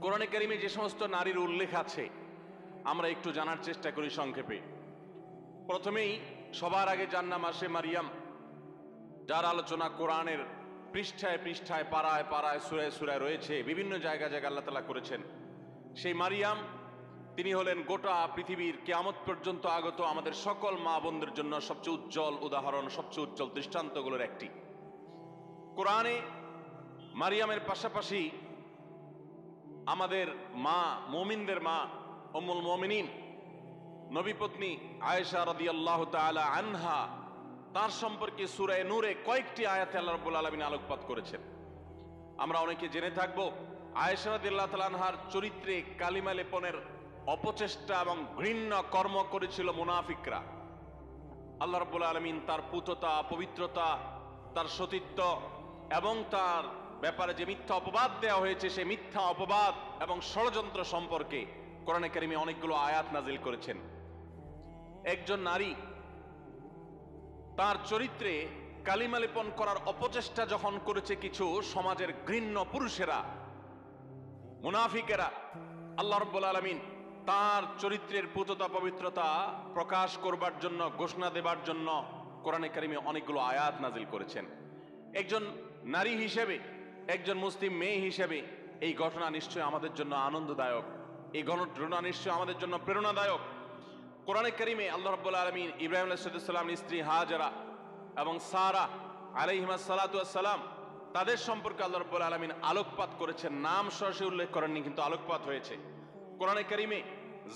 কোরআনে কারিমে যে সমস্ত নারীর উল্লেখ আছে আমরা একটু জানার চেষ্টা করি সংক্ষেপে। প্রথমেই সবার আগে যার নাম আসে মারিয়াম, যার আলোচনা কোরআনের পৃষ্ঠায় পৃষ্ঠায় পাড়ায় পাড়ায় সুরায় সুরায় রয়েছে, বিভিন্ন জায়গায় জায়গায় আল্লাহ তাআলা করেছেন। সেই মারিয়াম তিনি হলেন গোটা পৃথিবীর কিয়ামত পর্যন্ত আগত আমাদের সকল মা বোনদের জন্য সবচেয়ে উজ্জ্বল উদাহরণ, সবচেয়ে উজ্জ্বল দৃষ্টান্তগুলোর একটি। কোরআনে মারিয়ামের পাশাপাশি আমাদের মা, মুমিনদের মা উম্মুল মুমিনিন নবী পত্নী আয়েশা রাদিয়াল্লাহু তাআলা আনহা, তার সম্পর্কে সূরা নূরে কয়েকটি আয়াতে আল্লাহ রাব্বুল আলামিন আলোকপাত করেছেন। আমরা অনেকে জেনে থাকব আয়েশা রাদিয়াল্লাহু তাআলা আনহার চরিত্রে কালিমা লেপনের অপচেষ্টা এবং ঘৃণ্য কর্ম করেছিল মুনাফিকরা। আল্লাহ রাব্বুল আলামিন তার পুততা, পবিত্রতা, তার সতীত্ব এবং তার ব্যাপারে যে মিথ্যা অপবাদ দেওয়া হয়েছে সেই মিথ্যা অপবাদ এবং ষড়যন্ত্র সম্পর্কে কোরআনে কারিমে অনেকগুলো আয়াত নাজিল করেছেন। একজন নারী তার চরিত্রে কালিমা লেপন করার অপচেষ্টা যখন করেছে কিছু সমাজের ঘৃণ্য পুরুষেরা, মুনাফিকেরা, আল্লাহ রাব্বুল আলামিন তার চরিত্রের পুততা পবিত্রতা প্রকাশ করবার জন্য, ঘোষণা দেবার জন্য কোরআনে কারিমে অনেকগুলো আয়াত নাজিল করেছেন। একজন নারী হিসেবে, একজন মুসলিম মেয়ে হিসেবে এই ঘটনা নিশ্চয় আমাদের জন্য আনন্দদায়ক, এই ঘটনা নিশ্চয় আমাদের জন্য প্রেরণাদায়ক। কোরআনে কারিমে আল্লাহ রাব্বুল আলামিন ইব্রাহিম আলাইহিস সালামের স্ত্রী হাজেরা এবং সারা আলাইহিমাস সালাতু ওয়াস সালাম, তাদের সম্পর্কে আল্লাহ রাব্বুল আলামিন আলোকপাত করেছেন। নাম সরাসরি উল্লেখ করেননি, কিন্তু আলোকপাত হয়েছে। কোরআনে কারিমে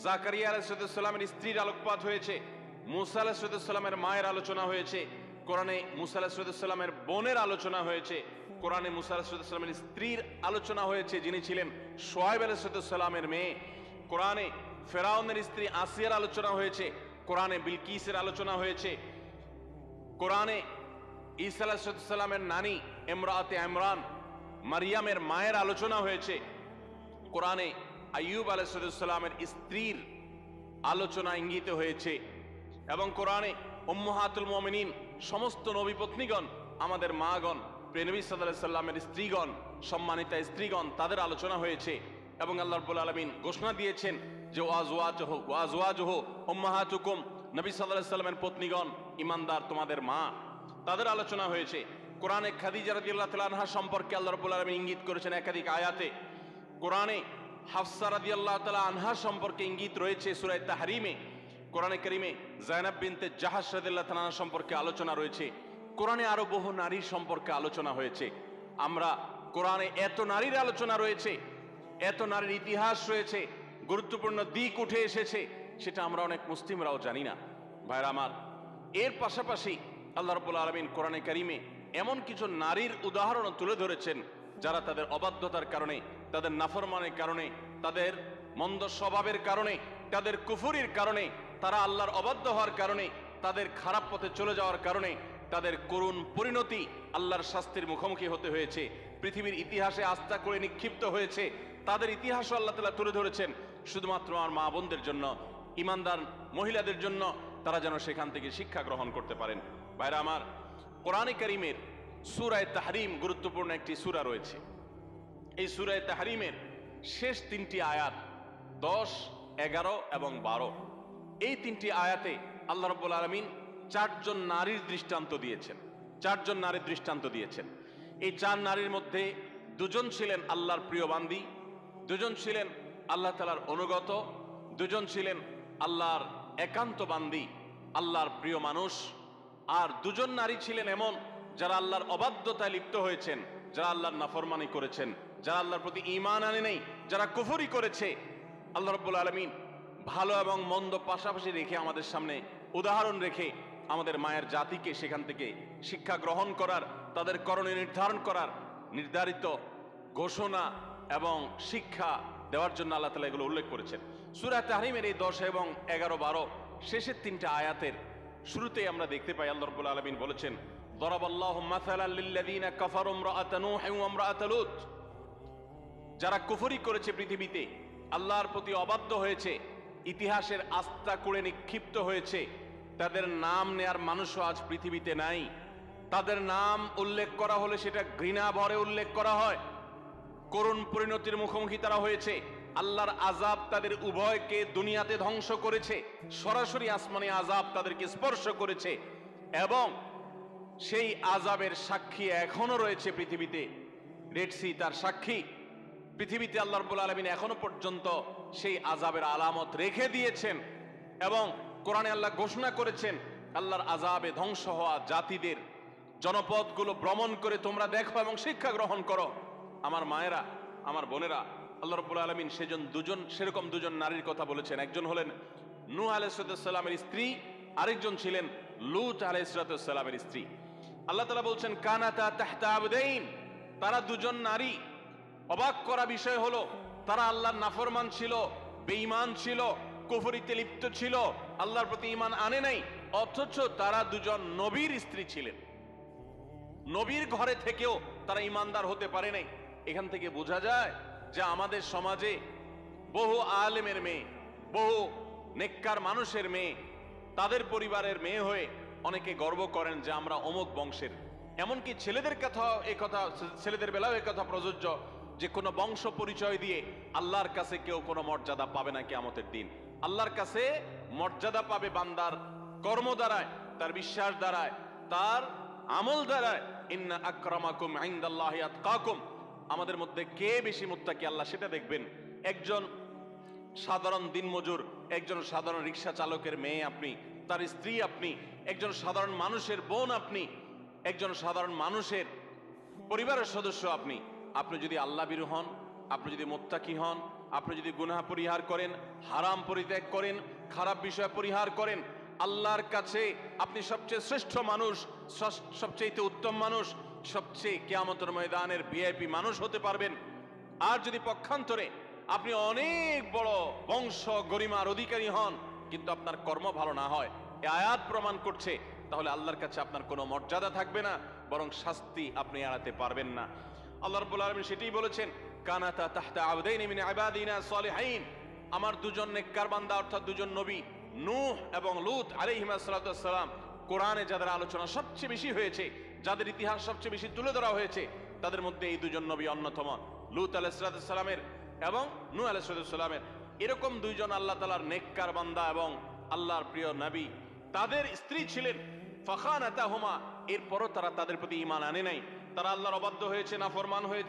জাকারিয়া আলাইহিস সালামের স্ত্রীর আলোকপাত হয়েছে, মুসা আলাইহিস সালামের মায়ের আলোচনা হয়েছে, কোরআনে মুসা আলাইহিস সালামের বোনের আলোচনা হয়েছে, কোরআনে মুসা আলাইহিস সালামের স্ত্রীর আলোচনা হয়েছে যিনি ছিলেন শুআয়ব আলাইহিস সালামের মেয়ে, কোরআনে ফেরাউনের স্ত্রী আসিয়ার আলোচনা হয়েছে, কোরআনে বিলকিসের আলোচনা হয়েছে, কোরআনে ঈসা আলাইহিস সালামের নানী ইমরাতে ইমরান মারিয়ামের মায়ের আলোচনা হয়েছে, কোরআনে আইয়ুব আলাইহিস সালামের স্ত্রীর আলোচনা ইঙ্গিত হয়েছে, এবং কোরআনে উম্মাহাতুল মুমিনিন সমস্ত নবী পত্নীগণ, আমাদের মাগণ, প্রিয় নবী সাল্লাল্লাহু আলাইহি সাল্লামের স্ত্রীগণ, সম্মানিতা স্ত্রীগণ, তাদের আলোচনা হয়েছে। এবং আল্লাহ রাব্বুল আলামিন ঘোষণা দিয়েছেন যে ওয়াজওয়াজুহু উম্মাহাতুকুম, নবী সাল্লাল্লাহু আলাইহি সাল্লামের পত্নীগণ ঈমানদার তোমাদের মা, তাদের আলোচনা হয়েছে। কোরআনে খাদিজা রাদিয়াল্লাহু তাআলা আনহা সম্পর্কে আল্লাহ রাব্বুল আলামিন ইঙ্গিত করেছেন একাধিক আয়াতে। কোরআনে হাফসা রাদিয়াল্লাহু তাআলা আনহা সম্পর্কে ইঙ্গিত রয়েছে সূরা তাহরিমে। কোরআনে কারিমে যায়েনাব বিনতে জাহাশ রাদিয়াল্লাহু তাআলা আনহা সম্পর্কে আলোচনা রয়েছে। কোরআনে আরো বহু নারীর সম্পর্কে আলোচনা হয়েছে। আমরা কোরআনে এত নারীর আলোচনা রয়েছে, এত নারীর ইতিহাস রয়েছে, গুরুত্বপূর্ণ দিক উঠে এসেছে, সেটা আমরা অনেক মুসলিমরাও জানি না। ভাইরা আমার, এর পাশাপাশি আল্লাহ রাব্বুল আলামিন কোরআনে কারিমে এমন কিছু নারীর উদাহরণ তুলে ধরেছেন যারা তাদের অবাধ্যতার কারণে, তাদের নাফরমানের কারণে, তাদের মন্দ স্বভাবের কারণে, তাদের কুফরির কারণে, তারা আল্লাহর অবাধ্য হওয়ার কারণে, তাদের খারাপ পথে চলে যাওয়ার কারণে তাদের করুণ পরিণতি, আল্লাহর শাস্তির মুখোমুখি হতে হয়েছে, পৃথিবীর ইতিহাসে আস্থা করে নিক্ষিপ্ত হয়েছে। তাদের ইতিহাসও আল্লাহ তাআলা তুলে ধরেছেন শুধুমাত্র আমার মা বোনদের জন্য, ইমানদার মহিলাদের জন্য, তারা যেন সেখান থেকে শিক্ষা গ্রহণ করতে পারেন। ভাইরা আমার, কোরআনে কারিমের সূরা তাহরিম গুরুত্বপূর্ণ একটি সূরা রয়েছে। এই সূরা তাহরিমের শেষ তিনটি আয়াত 10, 11 এবং 12, এই তিনটি আয়াতে আল্লাহ রাব্বুল আলামিন চারজন নারীর দৃষ্টান্ত দিয়েছেন। চারজন নারীর দৃষ্টান্ত দিয়েছেন। এই চার নারীর মধ্যে দুজন ছিলেন আল্লাহর প্রিয় বান্দী, দুজন ছিলেন আল্লাহ তাআলার অনুগত, দুজন ছিলেন আল্লাহর একান্ত বান্দী, আল্লাহর প্রিয় মানুষ, আর দুজন নারী ছিলেন এমন যারা আল্লাহর অবাধ্যতায় লিপ্ত হয়েছেন, যারা আল্লাহর নাফরমানি করেছেন, যারা আল্লাহর প্রতি ঈমান আনে নাই, যারা কুফরি করেছে। আল্লাহ রাব্বুল আলামিন ভালো এবং মন্দ পাশাপাশি রেখে আমাদের সামনে উদাহরণ রেখে আমাদের মায়ের জাতিকে সেখান থেকে শিক্ষা গ্রহণ করার, তাদের করণীয় নির্ধারণ করার নির্ধারিত ঘোষণা এবং শিক্ষা দেওয়ার জন্য আল্লাহ তাআলা এগুলো উল্লেখ করেছেন। সূরা তাহরিমের এই 10 এবং 11, 12 শেষের তিনটা আয়াতের শুরুতেই আমরা দেখতে পাই আল্লাহ রাব্বুল আলামিন বলেছেন, দরাবাল্লাহু মাসালাল লিল্লাযীনা কাফারু ইমরাআতা নূহ ওয়া ইমরাআতা লূত, যারা কুফরি করেছে, পৃথিবীতে আল্লাহর প্রতি অবাধ্য হয়েছে, ইতিহাসের আস্থা করে নিক্ষিপ্ত হয়েছে, তাদের নাম নেয়ার মানুষও আজ পৃথিবীতে নাই। তাদের নাম উল্লেখ করা হলে সেটা ঘৃণা ভরে উল্লেখ করা হয়, করুণ পরিণতির মুখোমুখি তারা হয়েছে। আল্লাহর আযাব তাদের উভয়কে দুনিয়াতে ধ্বংস করেছে, সরাসরি আসমানে আযাব তাদেরকে স্পর্শ করেছে, এবং সেই আযাবের সাক্ষী এখনো রয়েছে পৃথিবীতে। রেড সি তার সাক্ষী। পৃথিবীতে আল্লাহ রাব্বুল আলামিন এখনো পর্যন্ত সেই আযাবের আলামত রেখে দিয়েছেন, এবং কোরআনে আল্লাহ ঘোষণা করেছেন আল্লাহর আযাবে ধ্বংস হওয়া জাতিদের জনপদগুলো ভ্রমণ করে তোমরা দেখো এবং শিক্ষা গ্রহণ করো। আমার মায়েরা, আমার বোনেরা, আল্লাহ রাব্বুল আলামিন সেরকম দুজন নারীর কথা বলেছেন। একজন হলেন নূহ আলাইহিস সালামের স্ত্রী, আরেকজন ছিলেন লূত আলাইহিস সালামের স্ত্রী। আল্লাহ তাআলা বলছেন কানাতা তাহতা আবদাইন, তারা দুজন নারী। অবাক করা বিষয় হলো তারা আল্লাহর নাফরমান ছিল, বেঈমান ছিল, কুফরিতে লিপ্ত ছিল, আল্লাহর প্রতি ঈমান আনে নাই, অথচ তারা দুজন নবীর স্ত্রী ছিলেন। নবীর ঘরে থেকেও তারা ঈমানদার হতে পারে নাই। এখান থেকে বোঝা যায় যে আমাদের সমাজে বহু আলেমের মেয়ে, বহু নেককার মানুষের মেয়ে, তাদের পরিবারের মেয়ে হয়ে অনেকে গর্ব করেন যে আমরা অমুক বংশের। এমনকি ছেলেদের বেলাও এই কথা প্রযোজ্য যে কোনো বংশ পরিচয় দিয়ে আল্লাহর কাছে কেউ কোনো মর্যাদা পাবে না কিয়ামতের দিন। আল্লাহর কাছে মর্যাদা পাবে বান্দার কর্ম দ্বারায়, তার বিশ্বাস দ্বারায়, তার আমল দ্বারায়। ইন্না আকরামাকুম ইনদাল্লাহি আতকাকুম, আমাদের মধ্যে কে বেশি মুত্তাকি আল্লাহ সেটা দেখবেন। একজন সাধারণ দিনমজুর, একজন সাধারণ রিক্সা চালকের মেয়ে আপনি, তার স্ত্রী আপনি, একজন সাধারণ মানুষের বোন আপনি, একজন সাধারণ মানুষের পরিবারের সদস্য আপনি। আপনি যদি আল্লাহ ভীরু হন, আপনি যদি মুত্তাকি হন, আপনি যদি গুনাহ পরিহার করেন, হারাম পরিত্যাগ করেন, খারাপ বিষয় পরিহার করেন, আল্লাহর কাছে আপনি সবচেয়ে শ্রেষ্ঠ মানুষ, সবচেয়ে উত্তম মানুষ, সবচেয়ে কিয়ামতের ময়দানের ভিআইপি মানুষ হতে পারবেন। আর যদি পক্ষান্তরে আপনি অনেক বড় বংশ গরিমার অধিকারী হন, কিন্তু আপনার কর্ম ভালো না হয়, এই আয়াত প্রমাণ করছে, তাহলে আল্লাহর কাছে আপনার কোনো মর্যাদা থাকবে না, বরং শাস্তি আপনি এড়াতে পারবেন না। আল্লাহ রাব্বুল আলামিন সেটাই বলেছেন কানাতা তাহতা আবদাইন মিন ইবাদিনা সলিহিন, আমার দুজন নেককার বান্দা অর্থাৎ দুজন নবী নূহ এবং লূত আলাইহিমা সাল্লাতু সালাম, কোরআনে যাদের আলোচনা সবচেয়ে বেশি হয়েছে, যাদের ইতিহাস সবচেয়ে বেশি তুলে ধরা হয়েছে, তাদের মধ্যে এই দুজন নবী অন্যতম। লূত আলাইহিস সালামের এবং নূহ আলাইহিস সালামের এরকম দুইজন আল্লাহ তাআলার নেককার বান্দা এবং আল্লাহর প্রিয় নবী, তাদের স্ত্রী ছিলেন ফাখানাতাহুমা, এরপরও তারা তাদের প্রতি ঈমান আনে নাই, তারা আল্লাহর অবাধ্য হয়েছে,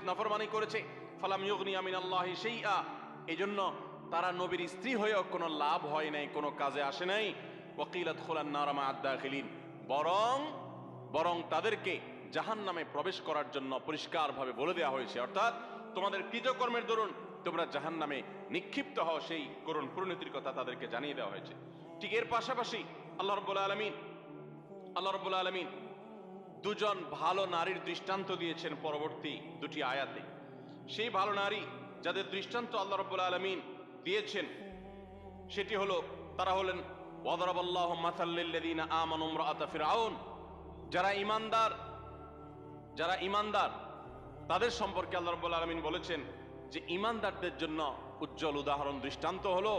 নাফরমানি করেছে। ফালাম ইউগনিয়া মিনাল্লাহি শাইআ, এজন্য তারা নবীর স্ত্রী হয়েও কোনো লাভ হয় নাই, কোনো কাজে আসে নাই। ওয়াকিলা দুখুলান নার মা আদ-দাখিলিন, বরং তাদেরকে জাহান্নামে প্রবেশ করার জন্য পরিষ্কারভাবে বলে দেওয়া হয়েছে, অর্থাৎ তোমাদের কৃতকর্মের দরুন তোমরা জাহান্নামে নিক্ষিপ্ত হও, সেই করুণ পরিণতির কথা তাদেরকে জানিয়ে দেওয়া হয়েছে। ঠিক এর পাশাপাশি আল্লাহ রাব্বুল আলামিন দুজন ভালো নারীর দৃষ্টান্ত দিয়েছেন পরবর্তী দুটি আয়াতে। সেই ভালো নারী যাদের দৃষ্টান্ত আল্লাহ রাব্বুল আলামিন দিয়েছেন সেটি হলো, তারা হলেন ওয়াদারাবাল্লাহু মাসাল লিল্লাযিনা আমানু ইমরাআতা ফিরআউন, যারা ঈমানদার তাদের সম্পর্কে আল্লাহ রাব্বুল আলামিন বলেছেন যে ঈমানদারদের জন্য উজ্জ্বল উদাহরণ দৃষ্টান্ত হলো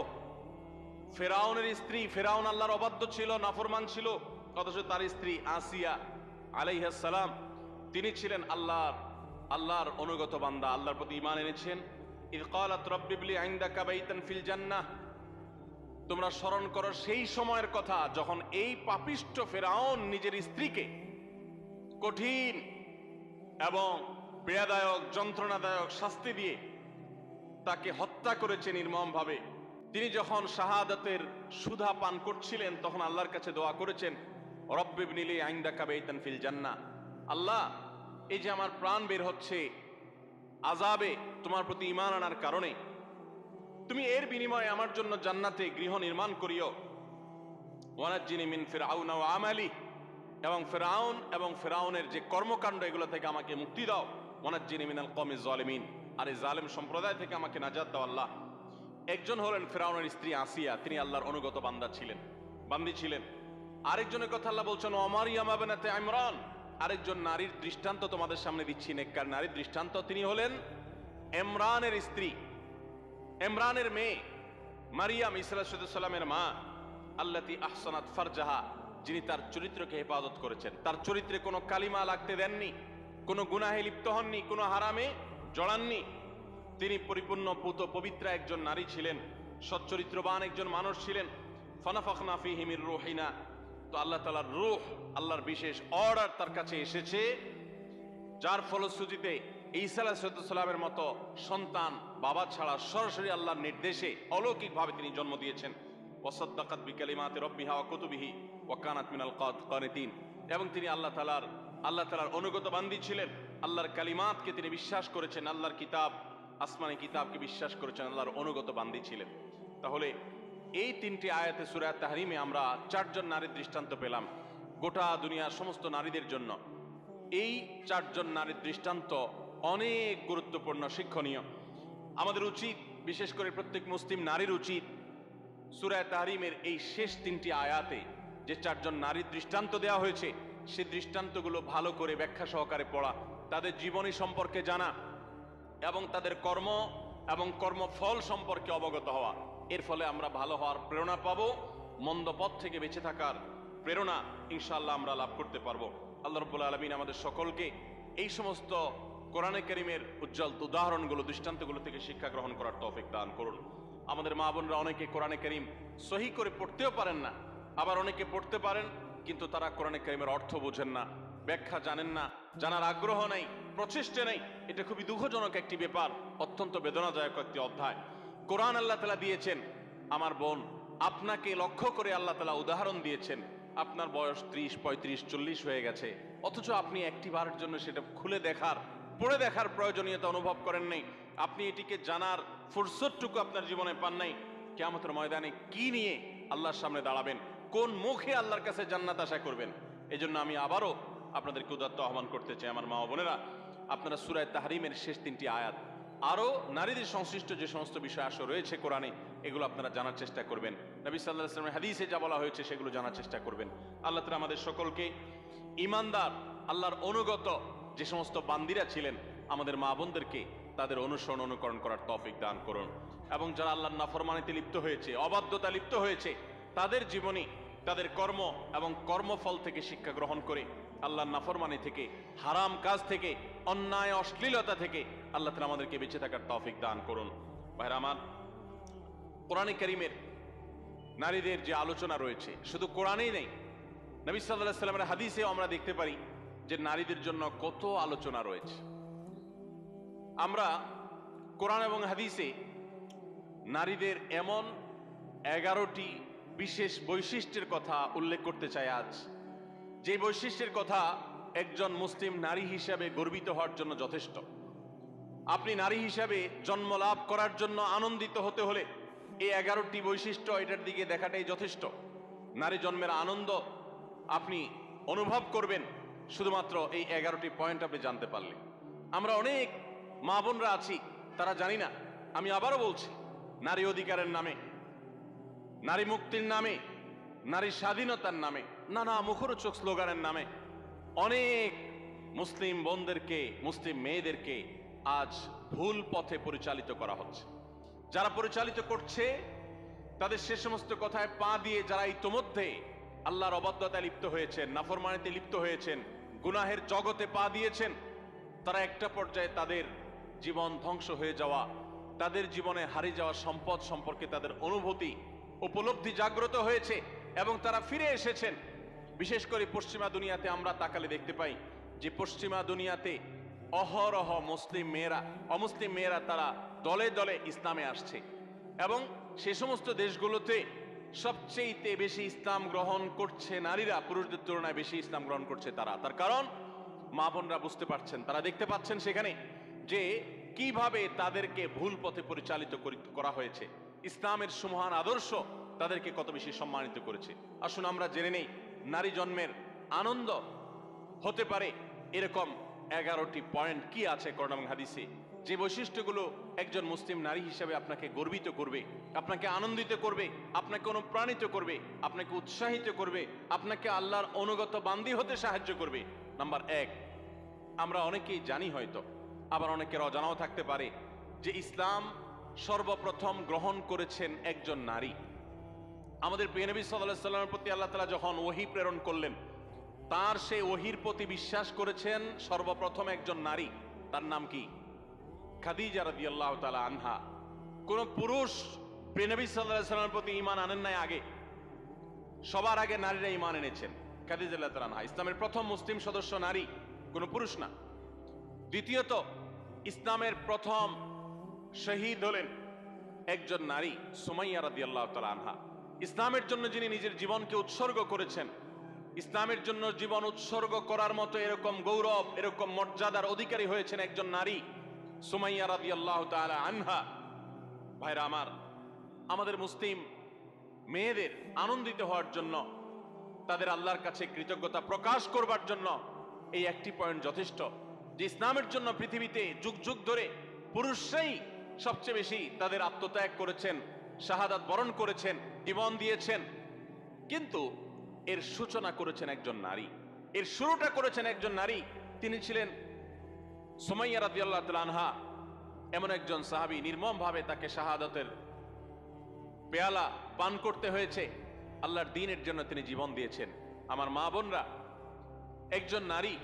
ফেরাউনের স্ত্রী। ফেরাউন আল্লাহর অবাধ্য ছিল, নাফরমান ছিল, অথচ তার স্ত্রী আসিয়া আলাইহিস সালাম তিনি ছিলেন আল্লাহর অনুগত বান্দা, আল্লাহর প্রতি ঈমান এনেছেন। ইয ক্বালাত রাব্বি ইবলি ইনদাকা বাইতান ফিল জান্নাহ, তোমরা স্মরণ করো সেই সময়ের কথা যখন এই পাপিষ্ঠ ফেরাউন নিজের স্ত্রীকে কঠিন এবং পীড়াদায়ক যন্ত্রণাদায়ক শাস্তি দিয়ে তাকে হত্যা করেছে নির্মমভাবে। তিনি যখন শাহাদাতের সুধা পান করছিলেন তখন আল্লাহর কাছে দোয়া করেছেন রব্বি ইবনি লি ইনদাকা বাইতান ফিল জান্নাহ, আল্লাহ এই যে আমার প্রাণ বের হচ্ছে আযাবে তোমার প্রতি ঈমান আনার কারণে, তুমি এর বিনিময়ে আমার জন্য জান্নাতে গৃহ নির্মাণ করিও। ওয়ানাজ্জিনি মিন ফিরআউনা ওয়া আমালি, এবং ফেরাউনের যে কর্মকাণ্ড এগুলো থেকে আমাকে মুক্তি দাও। ওয়ানাজ্জিনি মিনাল কওমিজ জালিমিন, আর এই জালেম সম্প্রদায় থেকে আমাকে নাজাত দাও আল্লাহ। একজন হলেন ফেরাউনের স্ত্রী আসিয়া, তিনি আল্লাহর অনুগত বান্দি ছিলেন। আরেকজনের কথা আল্লাহ বলছেন ওমারিয়াম বিনতে ইমরান, আরেকজন নারীর দৃষ্টান্ত তোমাদের সামনে দিচ্ছি, নেককার নারীর দৃষ্টান্ত। তিনি হলেন ইমরানের স্ত্রী, ইমরানের মেয়ে মারিয়াম ঈসা আলাইহিস সালামের মা, আল্লাতী আহসানাত ফারজাহা, যিনি তার চরিত্রকে হেফাজত করেছেন, তার চরিত্রে কোনো কালিমা লাগতে দেননি, কোনো গুনাহে লিপ্ত হননি, কোনো হারামে জড়াননি। তিনি পরিপূর্ণ পুত পবিত্র একজন নারী ছিলেন, সচ্চরিত্রবান একজন মানুষ ছিলেন। ফানাফাখনা ফীহি মির রূহিনা, তো আল্লাহ তাআলার রূহ, আল্লাহর বিশেষ অর্ডার তার কাছে এসেছে, যার ফলশ্রুতিতে ঈসা আলাইহিস সালামের মতো সন্তান বাবা ছাড়া সরাসরি আল্লাহর নির্দেশে অলৌকিকভাবে তিনি জন্ম দিয়েছেন। ওয়াসাদ্দাকাত বিকালিমাতি রাব্বিহা ওয়া কুতুবিহি ওয়া কানাত মিনাল কানিতিন, এবং তিনি আল্লাহ তাআলার অনুগত বান্দী ছিলেন। আল্লাহর কালিমাতকে তিনি বিশ্বাস করেছেন, আল্লাহর কিতাব, আসমানি কিতাবকে বিশ্বাস করেছেন, আল্লাহর অনুগত বান্দী ছিলেন। তাহলে এই তিনটি আয়াতে সূরা তাহরিমে আমরা চারজন নারীর দৃষ্টান্ত পেলাম গোটা দুনিয়ার সমস্ত নারীদের জন্য। এই চারজন নারীর দৃষ্টান্ত অনেক গুরুত্বপূর্ণ, শিক্ষণীয়। আমাদের উচিত, বিশেষ করে প্রত্যেক মুসলিম নারীর উচিত, সূরা তাহরিমের এই শেষ তিনটি আয়াতে যে চারজন নারীর দৃষ্টান্ত দেওয়া হয়েছে সেই দৃষ্টান্তগুলো ভালো করে ব্যাখ্যা সহকারে পড়া, তাদের জীবনী সম্পর্কে জানা এবং তাদের কর্ম এবং কর্মফল সম্পর্কে অবগত হওয়া। এর ফলে আমরা ভালো হওয়ার প্রেরণা পাবো, মন্দ পথ থেকে বেঁচে থাকার প্রেরণা ইনশাআল্লাহ আমরা লাভ করতে পারবো। আল্লাহ রাব্বুল আলামিন আমাদের সকলকে এই সমস্ত কোরআনে কারীমের উজ্জ্বল উদাহরণগুলো, দৃষ্টান্তগুলো থেকে শিক্ষা গ্রহণ করার তৌফিক দান করুন। আমাদের মা বোনরা অনেকে কোরআনে কারীম সহি করে পড়তেও পারেন না, আবার অনেকে পড়তে পারেন কিন্তু তারা কোরআনে কারীমের অর্থ বোঝেন না, ব্যাখ্যা জানেন না, জানার আগ্রহ নাই, প্রচেষ্টা নেই। এটা খুবই দুঃখজনক একটি ব্যাপার, অত্যন্ত বেদনাদায়ক একটি অধ্যায়। কোরআন আল্লাহ তাআলা দিয়েছেন, আমার বোন, আপনাকে লক্ষ্য করে আল্লাহ তাআলা উদাহরণ দিয়েছেন। আপনার বয়স 30, 35, 40 হয়ে গেছে, অথচ আপনি একটি বারের জন্য সেটা খুলে দেখার, পড়ে দেখার প্রয়োজনীয়তা অনুভব করেন নাই। আপনি এটিকে জানার ফুরসতটুকু আপনার জীবনে পান নাই। কিয়ামতের ময়দানে কি নিয়ে আল্লাহর সামনে দাঁড়াবেন, কোন মুখে আল্লাহর কাছে জান্নাত আশা করবেন? এজন্য আমি আবারও আপনাদেরকে উদাত্ত আহ্বান করতে চাই, আমার মা ও বোনেরা, আপনারা সূরা তাহরিমের শেষ তিনটি আয়াত, আরও নারীদের সংশ্লিষ্ট যে সমস্ত বিষয় আসো রয়েছে কোরআনে, এগুলো আপনারা জানার চেষ্টা করবেন। নবী সাল্লাল্লাহু আলাইহি ওয়াসাল্লামের হাদিসে যা বলা হয়েছে সেগুলো জানার চেষ্টা করবেন। আল্লাহ তাআলা আমাদের সকলকে ঈমানদার, আল্লাহর অনুগত যে সমস্ত বান্দিরা ছিলেন, আমাদের মা বোনদেরকে তাদের অনুসরণ অনুকরণ করার তৌফিক দান করুন। এবং যারা আল্লাহর নাফরমানিতে লিপ্ত হয়েছে, অবাধ্যতা লিপ্ত হয়েছে, তাদের জীবনী, তাদের কর্ম এবং কর্মফল থেকে শিক্ষা গ্রহণ করে আল্লাহর নাফরমানি থেকে, হারাম কাজ থেকে, অন্যায় অশ্লীলতা থেকে আল্লাহ তাআলা আমাদেরকে বেঁচে থাকার তৌফিক দান করুন। ভাইরা আমার, কোরআনে কারীমের নারীদের যে আলোচনা রয়েছে শুধু কোরআনেই নেই, নবী সাল্লাল্লাহু আলাইহি ওয়াসাল্লামের হাদিসেও আমরা দেখতে পারি যে নারীদের জন্য কত আলোচনা রয়েছে। আমরা কোরআন এবং হাদিসে নারীদের এমন 11টি বিশেষ বৈশিষ্ট্যের কথা উল্লেখ করতে চাই আজ, যে বৈশিষ্ট্যের কথা একজন মুসলিম নারী হিসাবে গর্বিত হওয়ার জন্য যথেষ্ট। আপনি নারী হিসাবে জন্ম লাভ করার জন্য আনন্দিত হতে হলে এই 11টি বৈশিষ্ট্য, এটার দিকে দেখাটাই যথেষ্ট। নারী জন্মের আনন্দ আপনি অনুভব করবেন শুধুমাত্র এই 11টি পয়েন্ট আপনি জানতে পারলে। আমরা অনেক মা বোনরা আছি, তারা জানি না। আমি আবারও বলছি, নারী অধিকারের নামে, নারী মুক্তির নামে, নারী স্বাধীনতার নামে, নানা মুখরোচক স্লোগানের নামে অনেক মুসলিম বোনদেরকে, মুসলিম মেয়েদেরকে আজ ভুল পথে পরিচালিত করা হচ্ছে। যারা পরিচালিত করছে তাদের সে সমস্ত কথায় পা দিয়ে যারা ইতোমধ্যে আল্লাহর অবাধ্যতায় লিপ্ত হয়েছেন, নাফরমানিতে লিপ্ত হয়েছেন, গুনাহের জগতে পা দিয়েছেন, তারা একটা পর্যায়ে তাদের জীবন ধ্বংস হয়ে যাওয়া, তাদের জীবনে হারিয়ে যাওয়া সম্পদ সম্পর্কে তাদের অনুভূতি, উপলব্ধি জাগ্রত হয়েছে এবং তারা ফিরে এসেছেন। বিশেষ করে পশ্চিমা দুনিয়াতে আমরা তাকালে দেখতে পাই যে পশ্চিমা দুনিয়াতে অহরহ মুসলিম মেয়েরা, অমুসলিম মেয়েরা তারা দলে দলে ইসলামে আসছে এবং সে সমস্ত দেশগুলোতে সবচেয়ে বেশি ইসলাম গ্রহণ করছে নারীরা, পুরুষদের তুলনায় বেশি ইসলাম গ্রহণ করছে তারা। তার কারণ মা বোনরা বুঝতে পারছেন, তারা দেখতে পাচ্ছেন সেখানে যে কিভাবে তাদেরকে ভুল পথে পরিচালিত করা হয়েছে। ইসলামের সুমহান আদর্শ তাদেরকে কত বেশি সম্মানিত করেছে। আসুন আমরা জেনে নেই নারী জন্মের আনন্দ হতে পারে এরকম 11টি পয়েন্ট কি আছে কোরআন এবং হাদিসে, যে বৈশিষ্ট্যগুলো একজন মুসলিম নারী হিসেবে আপনাকে গর্বিত করবে, আপনাকে আনন্দিত করবে, আপনাকে অনুপ্রাণিত করবে, আপনাকে উৎসাহিত করবে, আপনাকে আল্লাহর অনুগত বান্দী হতে সাহায্য করবে। নাম্বার 1, আমরা অনেকেই জানি হয়তো, আবার অনেকের অজানাও থাকতে পারে যে ইসলাম সর্বপ্রথম গ্রহণ করেছেন একজন নারী। আমাদের প্রিয় নবী সাল্লাল্লাহু আলাইহি ওয়াসাল্লামের প্রতি আল্লাহ তাআলা যখন ওহী প্রেরণ করলেন, তার সেই ওহীর প্রতি বিশ্বাস করেছেন সর্বপ্রথম একজন নারী। তার নাম কি? খাদিজা রাদিয়াল্লাহু তাআলা আনহা, কোন পুরুষ প্রিয় নবী সাল্লাল্লাহু আলাইহি ওয়াসাল্লামের প্রতি ঈমান আনেন নাই আগে, সবার আগে নারীরা ঈমান এনেছেন। খাদিজা রাদিয়াল্লাহু তাআলা আনহা ইসলামের প্রথম মুসলিম সদস্য নারী, কোন পুরুষ না। দ্বিতীয়ত, ইসলামের প্রথম শহীদ হলেন একজন নারী, সুমাইয়া রাদিয়াল্লাহু তাআলা আনহা। ইসলামের জন্য যিনি নিজের জীবনকে উৎসর্গ করেছেন, ইসলামের জন্য জীবন উৎসর্গ করার মতো এরকম গৌরব, এরকম মর্যাদার অধিকারী হয়েছেন একজন নারী, সুমাইয়া রাদিয়াল্লাহু তাআলা আনহা। ভাইরা আমার, আমাদের মুসলিম মেয়েদের আনন্দিত হওয়ার জন্য, তাদের আল্লাহর কাছে কৃতজ্ঞতা প্রকাশ করবার জন্য এই একটি পয়েন্ট যথেষ্ট, যে ইসলামের জন্য পৃথিবীতে যুগ যুগ ধরে পুরুষরাই সবচেয়ে বেশি তাদের আত্মত্যাগ করেছেন, শাহাদাত বরণ করেছেন, জীবন দিয়েছেন, কিন্তু এর সূচনা করেছেন একজন নারী, এর শুরুটা করেছেন একজন নারী। তিনি ছিলেন সুমাইয়া রাদিয়াল্লাহু তাআলা আনহা, এমন একজন সাহাবী, নির্মমভাবে তাকে শাহাদাতের পেয়ালা পান করতে হয়েছে, আল্লাহর দ্বীনের জন্য তিনি জীবন দিয়েছেন। আমার মা বোনরা, একজন নারী,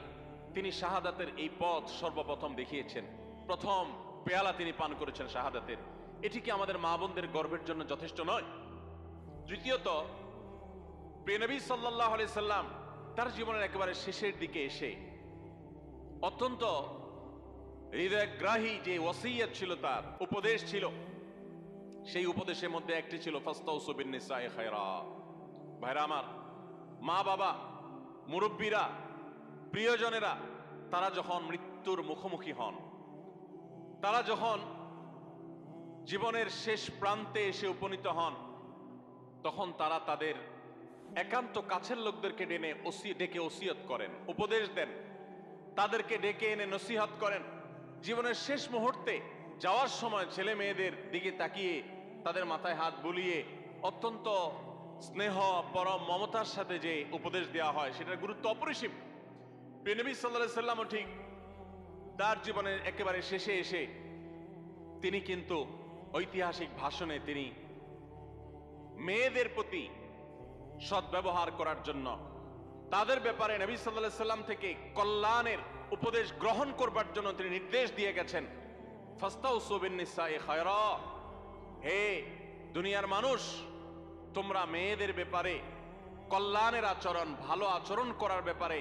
তিনি শাহাদাতের এই পথ সর্বপ্রথম দেখিয়েছেন, প্রথম পেয়ালা তিনি পান করেছেন শাহাদাতের। এটি কি আমাদের মা বোনদের গর্বের জন্য যথেষ্ট নয়? তৃতীয়ত, প্রিয় নবী সাল্লাল্লাহু আলাইহি সাল্লাম তার জীবনের একেবারে শেষের দিকে এসে অত্যন্ত হৃদয়গ্রাহী যে ওসিয়ত ছিল, তার উপদেশ ছিল, সেই উপদেশের মধ্যে একটি ছিল ফাস্তাউসু বিন-নিসাই খায়রা। ভাইরা আমার, মা বাবা, মুরব্বীরা, প্রিয়জনেরা, তারা যখন মৃত্যুর মুখোমুখি হন, তারা যখন জীবনের শেষ প্রান্তে এসে উপনীত হন, তখন তারা তাদের একান্ত কাছের লোকদেরকে ডেকে ওসিয়ত করেন, উপদেশ দেন, তাদেরকে ডেকে এনে নসিহত করেন। জীবনের শেষ মুহূর্তে যাওয়ার সময় ছেলে মেয়েদের দিকে তাকিয়ে তাদের মাথায় হাত বুলিয়ে অত্যন্ত স্নেহ, পরম মমতার সাথে যে উপদেশ দেওয়া হয়, সেটার গুরুত্ব অপরিসীম। প্রিয় নবী সাল্লাল্লাহু আলাইহি ওয়াসাল্লামও ঠিক তার জীবনের একেবারে শেষে এসে তিনি কিন্তু ঐতিহাসিক ভাষণে তিনি মেয়েদের প্রতি সদ্ব্যবহার করার জন্য, তাদের ব্যাপারে নবী সাল্লাল্লাহু আলাইহি ওয়াসাল্লাম থেকে কল্যাণের উপদেশ গ্রহণ করবার জন্য তিনি নির্দেশ দিয়ে গেছেন, ফাস্তাউসু বিন-নিসাই খায়রা। হে দুনিয়ার মানুষ, তোমরা মেয়েদের ব্যাপারে কল্যাণের আচরণ, ভালো আচরণ করার ব্যাপারে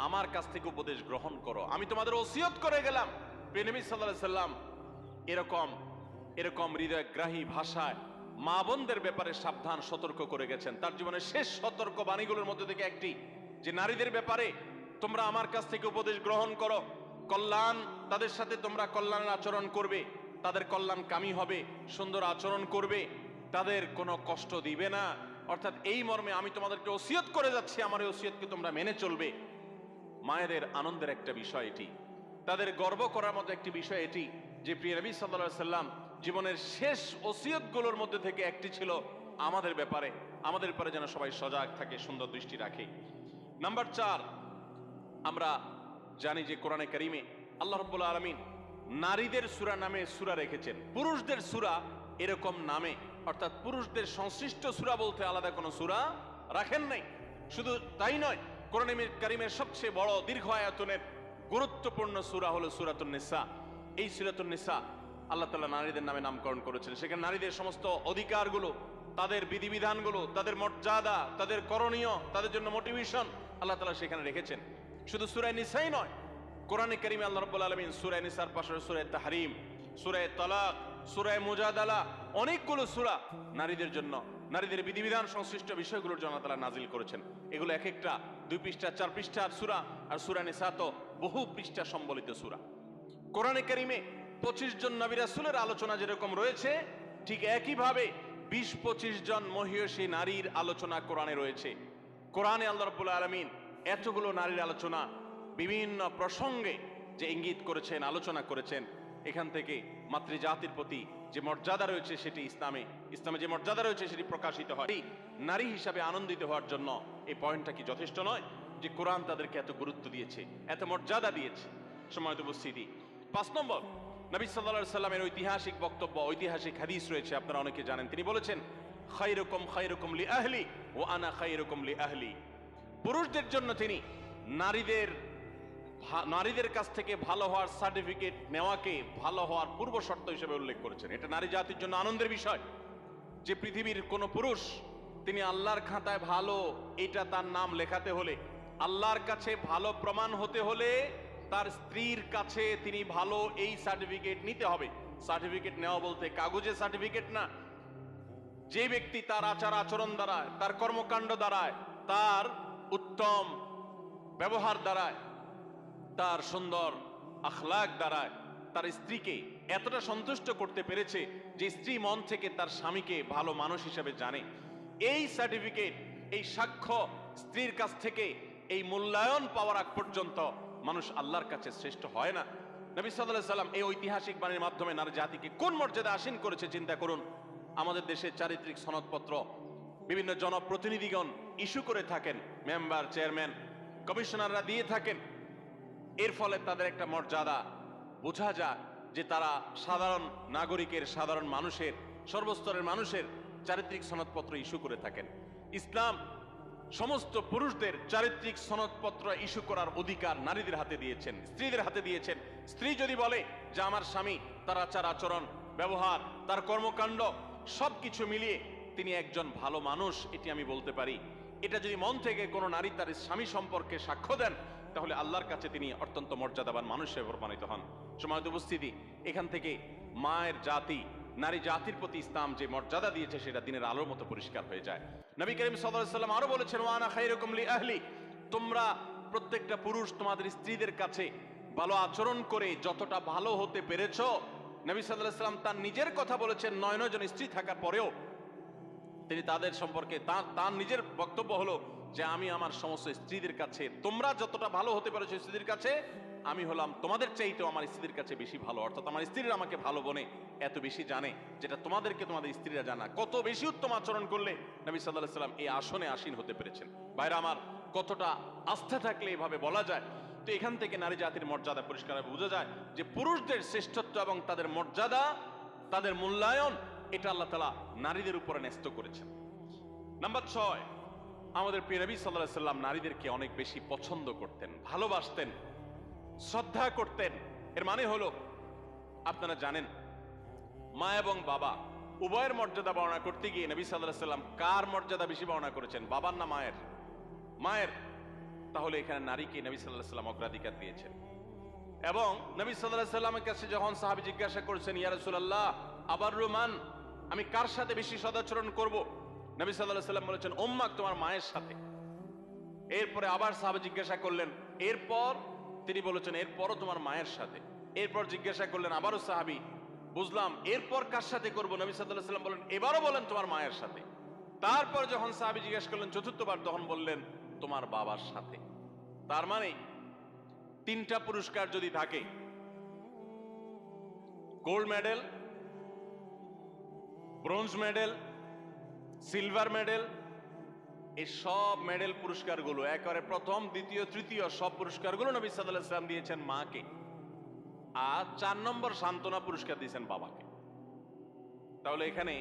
আমার কাছ থেকে উপদেশ গ্রহণ করো, আমি তোমাদের ওসিয়ত করে গেলাম। প্রিয় নবী সাল্লাল্লাহু আলাইহি ওয়াসাল্লাম এরকম হৃদয়গ্রাহী ভাষায় মা বোনদের ব্যাপারে সাবধান সতর্ক করে গেছেন। তার জীবনের শেষ সতর্ক বাণীগুলোর মধ্যে থেকে একটি, যে নারীদের ব্যাপারে তোমরা আমার কাছ থেকে উপদেশ গ্রহণ করো, কল্যাণ, তাদের সাথে তোমরা কল্যাণের আচরণ করবে, তাদের কল্যাণ কামী হবে, সুন্দর আচরণ করবে, তাদের কোনো কষ্ট দিবে না। অর্থাৎ এই মর্মে আমি তোমাদেরকে ওসিয়ত করে যাচ্ছি, আমার এই ওসিয়তকে তোমরা মেনে চলবে। মায়েদের আনন্দের একটা বিষয় এটি, তাদের গর্ব করার মতো একটি বিষয় এটি, যে প্রিয় নবী সাল্লাল্লাহু আলাইহি ওয়াসাল্লাম জীবনের শেষ ওসিয়তগুলোর মধ্যে থেকে একটি ছিল আমাদের ব্যাপারে যেন সবাই সজাগ থাকে, সুন্দর দৃষ্টি রাখে। নাম্বার 4, আমরা জানি যে কোরআনে কারিমে আল্লাহ রাব্বুল আলামিন নারীদের সূরা নামে সূরা রেখেছেন, পুরুষদের সূরা এরকম নামে, অর্থাৎ পুরুষদের সংশ্লিষ্ট সূরা বলতে আলাদা কোনো সূরা রাখেন নাই। শুধু তাই নয়, কোরআনে কারিমের সবচেয়ে বড় দীর্ঘ আয়াতনের গুরুত্বপূর্ণ সূরা হলো সূরাতুন নিসা। এই সূরাতুন নিসা আল্লাহ তাআলা নারীদের নামে নামকরণ করেছেন। সেখানে নারীদের সমস্ত অধিকারগুলো, তাদের বিধিবিধানগুলো, তাদের মর্যাদা, তাদের করণীয়, তাদের জন্য মোটিভেশন আল্লাহ তাআলা সেখানে রেখেছেন। শুধু সূরা নিসাই নয়, কোরআনে কারিমে আল্লাহ রাব্বুল আলামিন সূরা নিসার পাশে সূরা তাহরিম, সূরা তালাক, সূরা মুজাদালা, অনেকগুলো সূরা নারীদের জন্য, নারীদের বিধিবিধান সংশ্লিষ্ট বিষয়গুলোর জন্য তাআলা নাজিল করেছেন। এগুলো এক একটা 2 পৃষ্ঠা 4 পৃষ্ঠার সূরা, আর সূরা নিসা তো বহু পৃষ্ঠা সম্বলিত সূরা। কোরআনে কারিমে 25 জন নবী রাসূলের আলোচনা যেরকম রয়েছে, ঠিক একইভাবে 20-25 জন মহিয়সী নারীর আলোচনা কোরআনে রয়েছে। কোরআনে আল্লাহ রাব্বুল আলামিন এতগুলো নারীর আলোচনা, বিভিন্ন প্রসঙ্গে যে ইঙ্গিত করেছেন, আলোচনা করেছেন, এখান থেকে মাতৃজাতির প্রতি যে মর্যাদা রয়েছে সেটি ইসলামে যে মর্যাদা রয়েছে সেটি প্রকাশিত হয়। নারী হিসাবে আনন্দিত হওয়ার জন্য এই পয়েন্টটা কি যথেষ্ট নয়, যে কোরআন তাদেরকে এত গুরুত্ব দিয়েছে, এত মর্যাদা দিয়েছে? সময়ত উপস্থিতি। 5 নম্বর, নবী সাল্লাল্লাহু আলাইহি সাল্লামের ঐতিহাসিক বক্তব্য, ঐতিহাসিক হাদিস রয়েছে, আপনারা অনেকে জানেন। তিনি বলেছেন, খায়রুকুম লি আহলি ওয়া আনা খায়রুকুম লি আহলি। পুরুষদের জন্য তিনি নারীদের নারীদের কাছ থেকে ভালো হওয়ার সার্টিফিকেট নেওয়াকে ভালো হওয়ার পূর্ব শর্ত হিসেবে উল্লেখ করেছেন। এটা নারী জাতির জন্য আনন্দের বিষয় যে পৃথিবীর কোন পুরুষ তিনি আল্লাহর খাতায় ভালো এটা তার নাম লেখাতে হলে, আল্লাহর কাছে ভালো প্রমাণ হতে হলে তার স্ত্রীর কাছে তিনি ভালো এই সার্টিফিকেট নিতে হবে। সার্টিফিকেট নেওয়া বলতে কাগজে সার্টিফিকেট না। যে ব্যক্তি তার আচার আচরণ দ্বারায়, তার কর্মকাণ্ড দ্বারায়, তার উত্তম ব্যবহার দ্বারায়, তার সুন্দর আখলাক দ্বারায় তার স্ত্রীকে এতটা সন্তুষ্ট করতে পেরেছে যে স্ত্রী মন থেকে তার স্বামীকে ভালো মানুষ হিসেবে জানে, এই সার্টিফিকেট, এই সাক্ষ্য স্ত্রীর কাছ থেকে এই মূল্যায়ন পাওয়ার আগ পর্যন্ত মানুষ আল্লাহর কাছে শ্রেষ্ঠ হয় না। নবী সাল্লাল্লাহু আলাইহি সাল্লাম এই ঐতিহাসিক বাণীর মাধ্যমে নারী জাতিকে কোন মর্যাদা আসীন করেছে চিন্তা করুন। আমাদের দেশের চারিত্রিক সনদপত্র বিভিন্ন জনপ্রতিনিধিগণ ইস্যু করে থাকেন, মেম্বার, চেয়ারম্যান, কমিশনাররা দিয়ে থাকেন। এর ফলে তাদের একটা মর্যাদা বোঝা যায় যে তারা সাধারণ নাগরিকের, সাধারণ মানুষের, সর্বস্তরের মানুষের চারিত্রিক সনদপত্র ইস্যু করে থাকেন। ইসলাম সমস্ত পুরুষদের চারিত্রিক সনদপত্র ইস্যু করার অধিকার নারীদের হাতে দিয়েছেন, স্ত্রীদের হাতে দিয়েছেন। স্ত্রী যদি বলে যে আমার স্বামী, তার আচার আচরণ, ব্যবহার, তার কর্মকাণ্ড সবকিছু মিলিয়ে তিনি একজন ভালো মানুষ, এটি আমি বলতে পারি, এটা যদি মন থেকে কোনো নারী তার স্বামী সম্পর্কে সাক্ষ্য দেন, তাহলে আল্লাহর কাছে তিনি অত্যন্ত মর্যাদাবান মানুষ হিসেবে প্রমাণিত হন। সময়ত উপস্থিতি, এখান থেকে মায়ের জাতি, নারী জাতির প্রতি ইসলাম যে মর্যাদা দিয়েছে সেটা দিনের আলোর মতো পরিষ্কার হয়ে যায়। নবী করিম সাল্লাল্লাহু আলাইহি সাল্লাম আরো বলেছেন, ওয়ানা খায়রুকুম লি আহলি, তোমরা প্রত্যেকটা পুরুষ তোমাদের স্ত্রীদের কাছে ভালো আচরণ করে যতটা ভালো হতে পেরেছো, নবী সাল্লাল্লাহু আলাইহি সাল্লাম তার নিজের কথা বলেছেন। 9 জন স্ত্রী থাকার পরেও তিনি তাদের সম্পর্কে তার নিজের বক্তব্য হলো যে আমি আমার সমস্ত স্ত্রীদের কাছে, তোমরা যতটা ভালো হতে পেরেছো স্ত্রীদের কাছে, আমি হলাম তোমাদের চাইতেও আমার স্ত্রীদের কাছে বেশি ভালো। অর্থাৎ আমার স্ত্রীরা আমাকে ভালো বনে এত বেশি জানে যেটা তোমাদেরকে তোমাদের স্ত্রীরা জানা। কত বেশি উত্তম আচরণ করলে নবী সাল্লাল্লাহু আলাইহি সাল্লাম এই আসনে আসীন হতে পেরেছেন। ভাইরা আমার, কতটা আস্থা থাকলে এভাবে বলা যায়। তো এখান থেকে নারী জাতির মর্যাদা পরিষ্কারভাবে বোঝা যায় যে পুরুষদের শ্রেষ্ঠত্ব এবং তাদের মর্যাদা, তাদের মূল্যায়ন, এটা আল্লাহ তাআলা নারীদের উপরে ন্যস্ত করেছেন। নাম্বার 6, আমাদের প্রিয় নবী সাল্লাল্লাহু আলাইহি সাল্লাম নারীদেরকে অনেক বেশি পছন্দ করতেন, ভালোবাসতেন, শ্রদ্ধা করতেন। এর মানে হলো, আপনারা জানেন মা এবং বাবা উভয়ের মর্যাদা বর্ণনা করতে গিয়ে নবী সাল্লাল্লাহু আলাইহি সাল্লাম কার মর্যাদা বেশি বর্ণনা করেছেন, বাবার না মায়ের? মায়ের। তাহলে এখানে নারীকে নবী সাল্লাল্লাহু আলাইহি সাল্লাম অগ্রাধিকার দিয়েছেন। এবং নবী সাল্লাল্লাহু আলাইহি সাল্লামের কাছে যখন সাহাবী জিজ্ঞাসা করেছেন, ইয়া রাসূলুল্লাহ আবাররু মান, আমি কার সাথে বেশি সদাচরণ করব? নবী সাল্লাল্লাহু আলাইহি সাল্লাম বলেছেন, উম্মাক, তোমার মায়ের সাথে। এরপরে আবার সাহাবী জিজ্ঞাসা করলেন, এরপর? তিনি বলেছেন, এরপরও তোমার মায়ের সাথে। এরপর জিজ্ঞাসা করলেন আবারও সাহাবী, বুঝলাম, এরপর কার সাথে করব? নবী সাল্লাল্লাহু আলাইহি সাল্লাম বলেন, এবারও বলেন তোমার মায়ের সাথে। তারপর যখন সাহাবী জিজ্ঞাসা করলেন চতুর্থবার, তখন বললেন তোমার বাবার সাথে। তার মানে 3টা পুরস্কার যদি থাকে, gold medal, bronze medal, silver medal, এই সব মেডেল পুরস্কারগুলো একেবারে প্রথম, দ্বিতীয়, তৃতীয় সব পুরস্কারগুলো নবী সাল্লাল্লাহু আলাইহি সাল্লাম দিয়েছেন মাকে। আর 4 নম্বর সান্ত্বনা পুরস্কার দিয়েছেন বাবাকে। তাহলে এখানে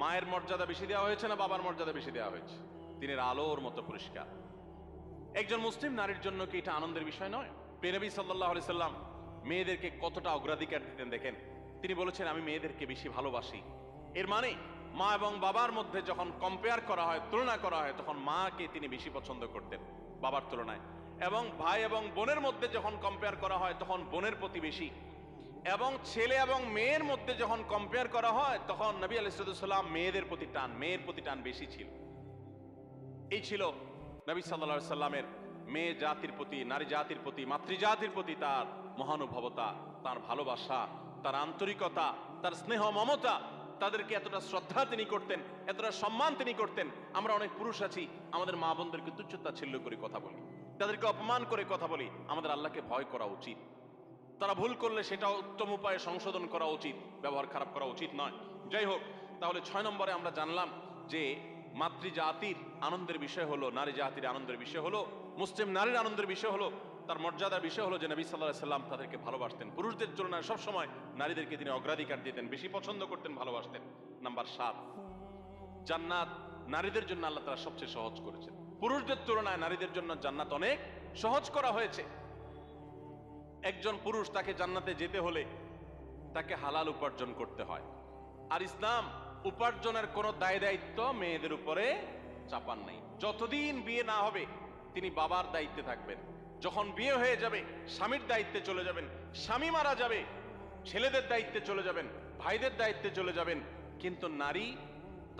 মায়ের মর্যাদা বেশি দেওয়া হয়েছে না বাবার মর্যাদা বেশি দেওয়া হয়েছে? দিনের আলোর মতো পরিষ্কার। একজন মুসলিম নারীর জন্য কি এটা আনন্দের বিষয় নয়? প্রিয় নবী সাল্লাল্লাহু আলাইহি সাল্লাম মেয়েদেরকে কতটা অগ্রাধিকার দিতেন দেখেন। তিনি বলেছেন, আমি মেয়েদেরকে বেশি ভালোবাসি। এর মানে মা এবং বাবার মধ্যে যখন কম্পেয়ার করা হয়, তুলনা করা হয়, তখন মাকে তিনি বেশি পছন্দ করতেন বাবার তুলনায়। এবং ভাই এবং বোনের মধ্যে যখন কম্পেয়ার করা হয়, তখন বোনের প্রতি বেশি। এবং ছেলে এবং মেয়ের মধ্যে যখন কম্পেয়ার করা হয়, তখন নবী আলাইহিস সালাম মেয়েদের প্রতি টান, মেয়ের প্রতি টান বেশি ছিল। এই ছিল নবী সাল্লাল্লাহু আলাইহি সাল্লামের মেয়ে জাতির প্রতি, নারী জাতির প্রতি, মাতৃজাতির প্রতি তার মহানুভবতা, তার ভালোবাসা, তার আন্তরিকতা, তার স্নেহ মমতা। তাদেরকে এতটা শ্রদ্ধা তিনি করতেন, এতটা সম্মান তিনি করতেন। আমরা অনেক পুরুষ আছি, আমাদের মা বোনদেরকে তুচ্ছতাচ্ছিল্য করে কথা বলি, তাদেরকে অপমান করে কথা বলি। আমাদের আল্লাহকে ভয় করা উচিত। তারা ভুল করলে সেটা উত্তম উপায়ে সংশোধন করা উচিত, ব্যবহার খারাপ করা উচিত নয়। যাই হোক, তাহলে 6 নম্বরে আমরা জানলাম যে মাতৃজাতির আনন্দের বিষয় হলো, নারী জাতির আনন্দের বিষয় হলো, মুসলিম নারীর আনন্দের বিষয় হলো, তার মর্যাদার বিষয় হলো যে নবী সাল্লাল্লাহু আলাইহি সাল্লাম তাদেরকে ভালোবাসতেন। পুরুষদের তুলনায় সবসময় নারীদেরকে তিনি অগ্রাধিকার দিতেন, বেশি পছন্দ করতেন, ভালোবাসতেন। নাম্বার 7, জান্নাত নারীদের জন্য আল্লাহ তাআলা সবচেয়ে সহজ করেছেন। পুরুষদের তুলনায় নারীদের জন্য জান্নাত অনেক সহজ করা হয়েছে। একজন পুরুষ তাকে জান্নাতে যেতে হলে তাকে হালাল উপার্জন করতে হয়। আর ইসলাম উপার্জনের কোনো দায় দায়িত্ব মেয়েদের উপরে চাপান নাই। যতদিন বিয়ে না হবে তিনি বাবার দায়িত্বে থাকবেন। যখন বিয়ে হয়ে যাবে স্বামীর দায়িত্বে চলে যাবেন। স্বামী মারা যাবে ছেলেদের দায়িত্বে চলে যাবেন, ভাইদের দায়িত্বে চলে যাবেন। কিন্তু নারী,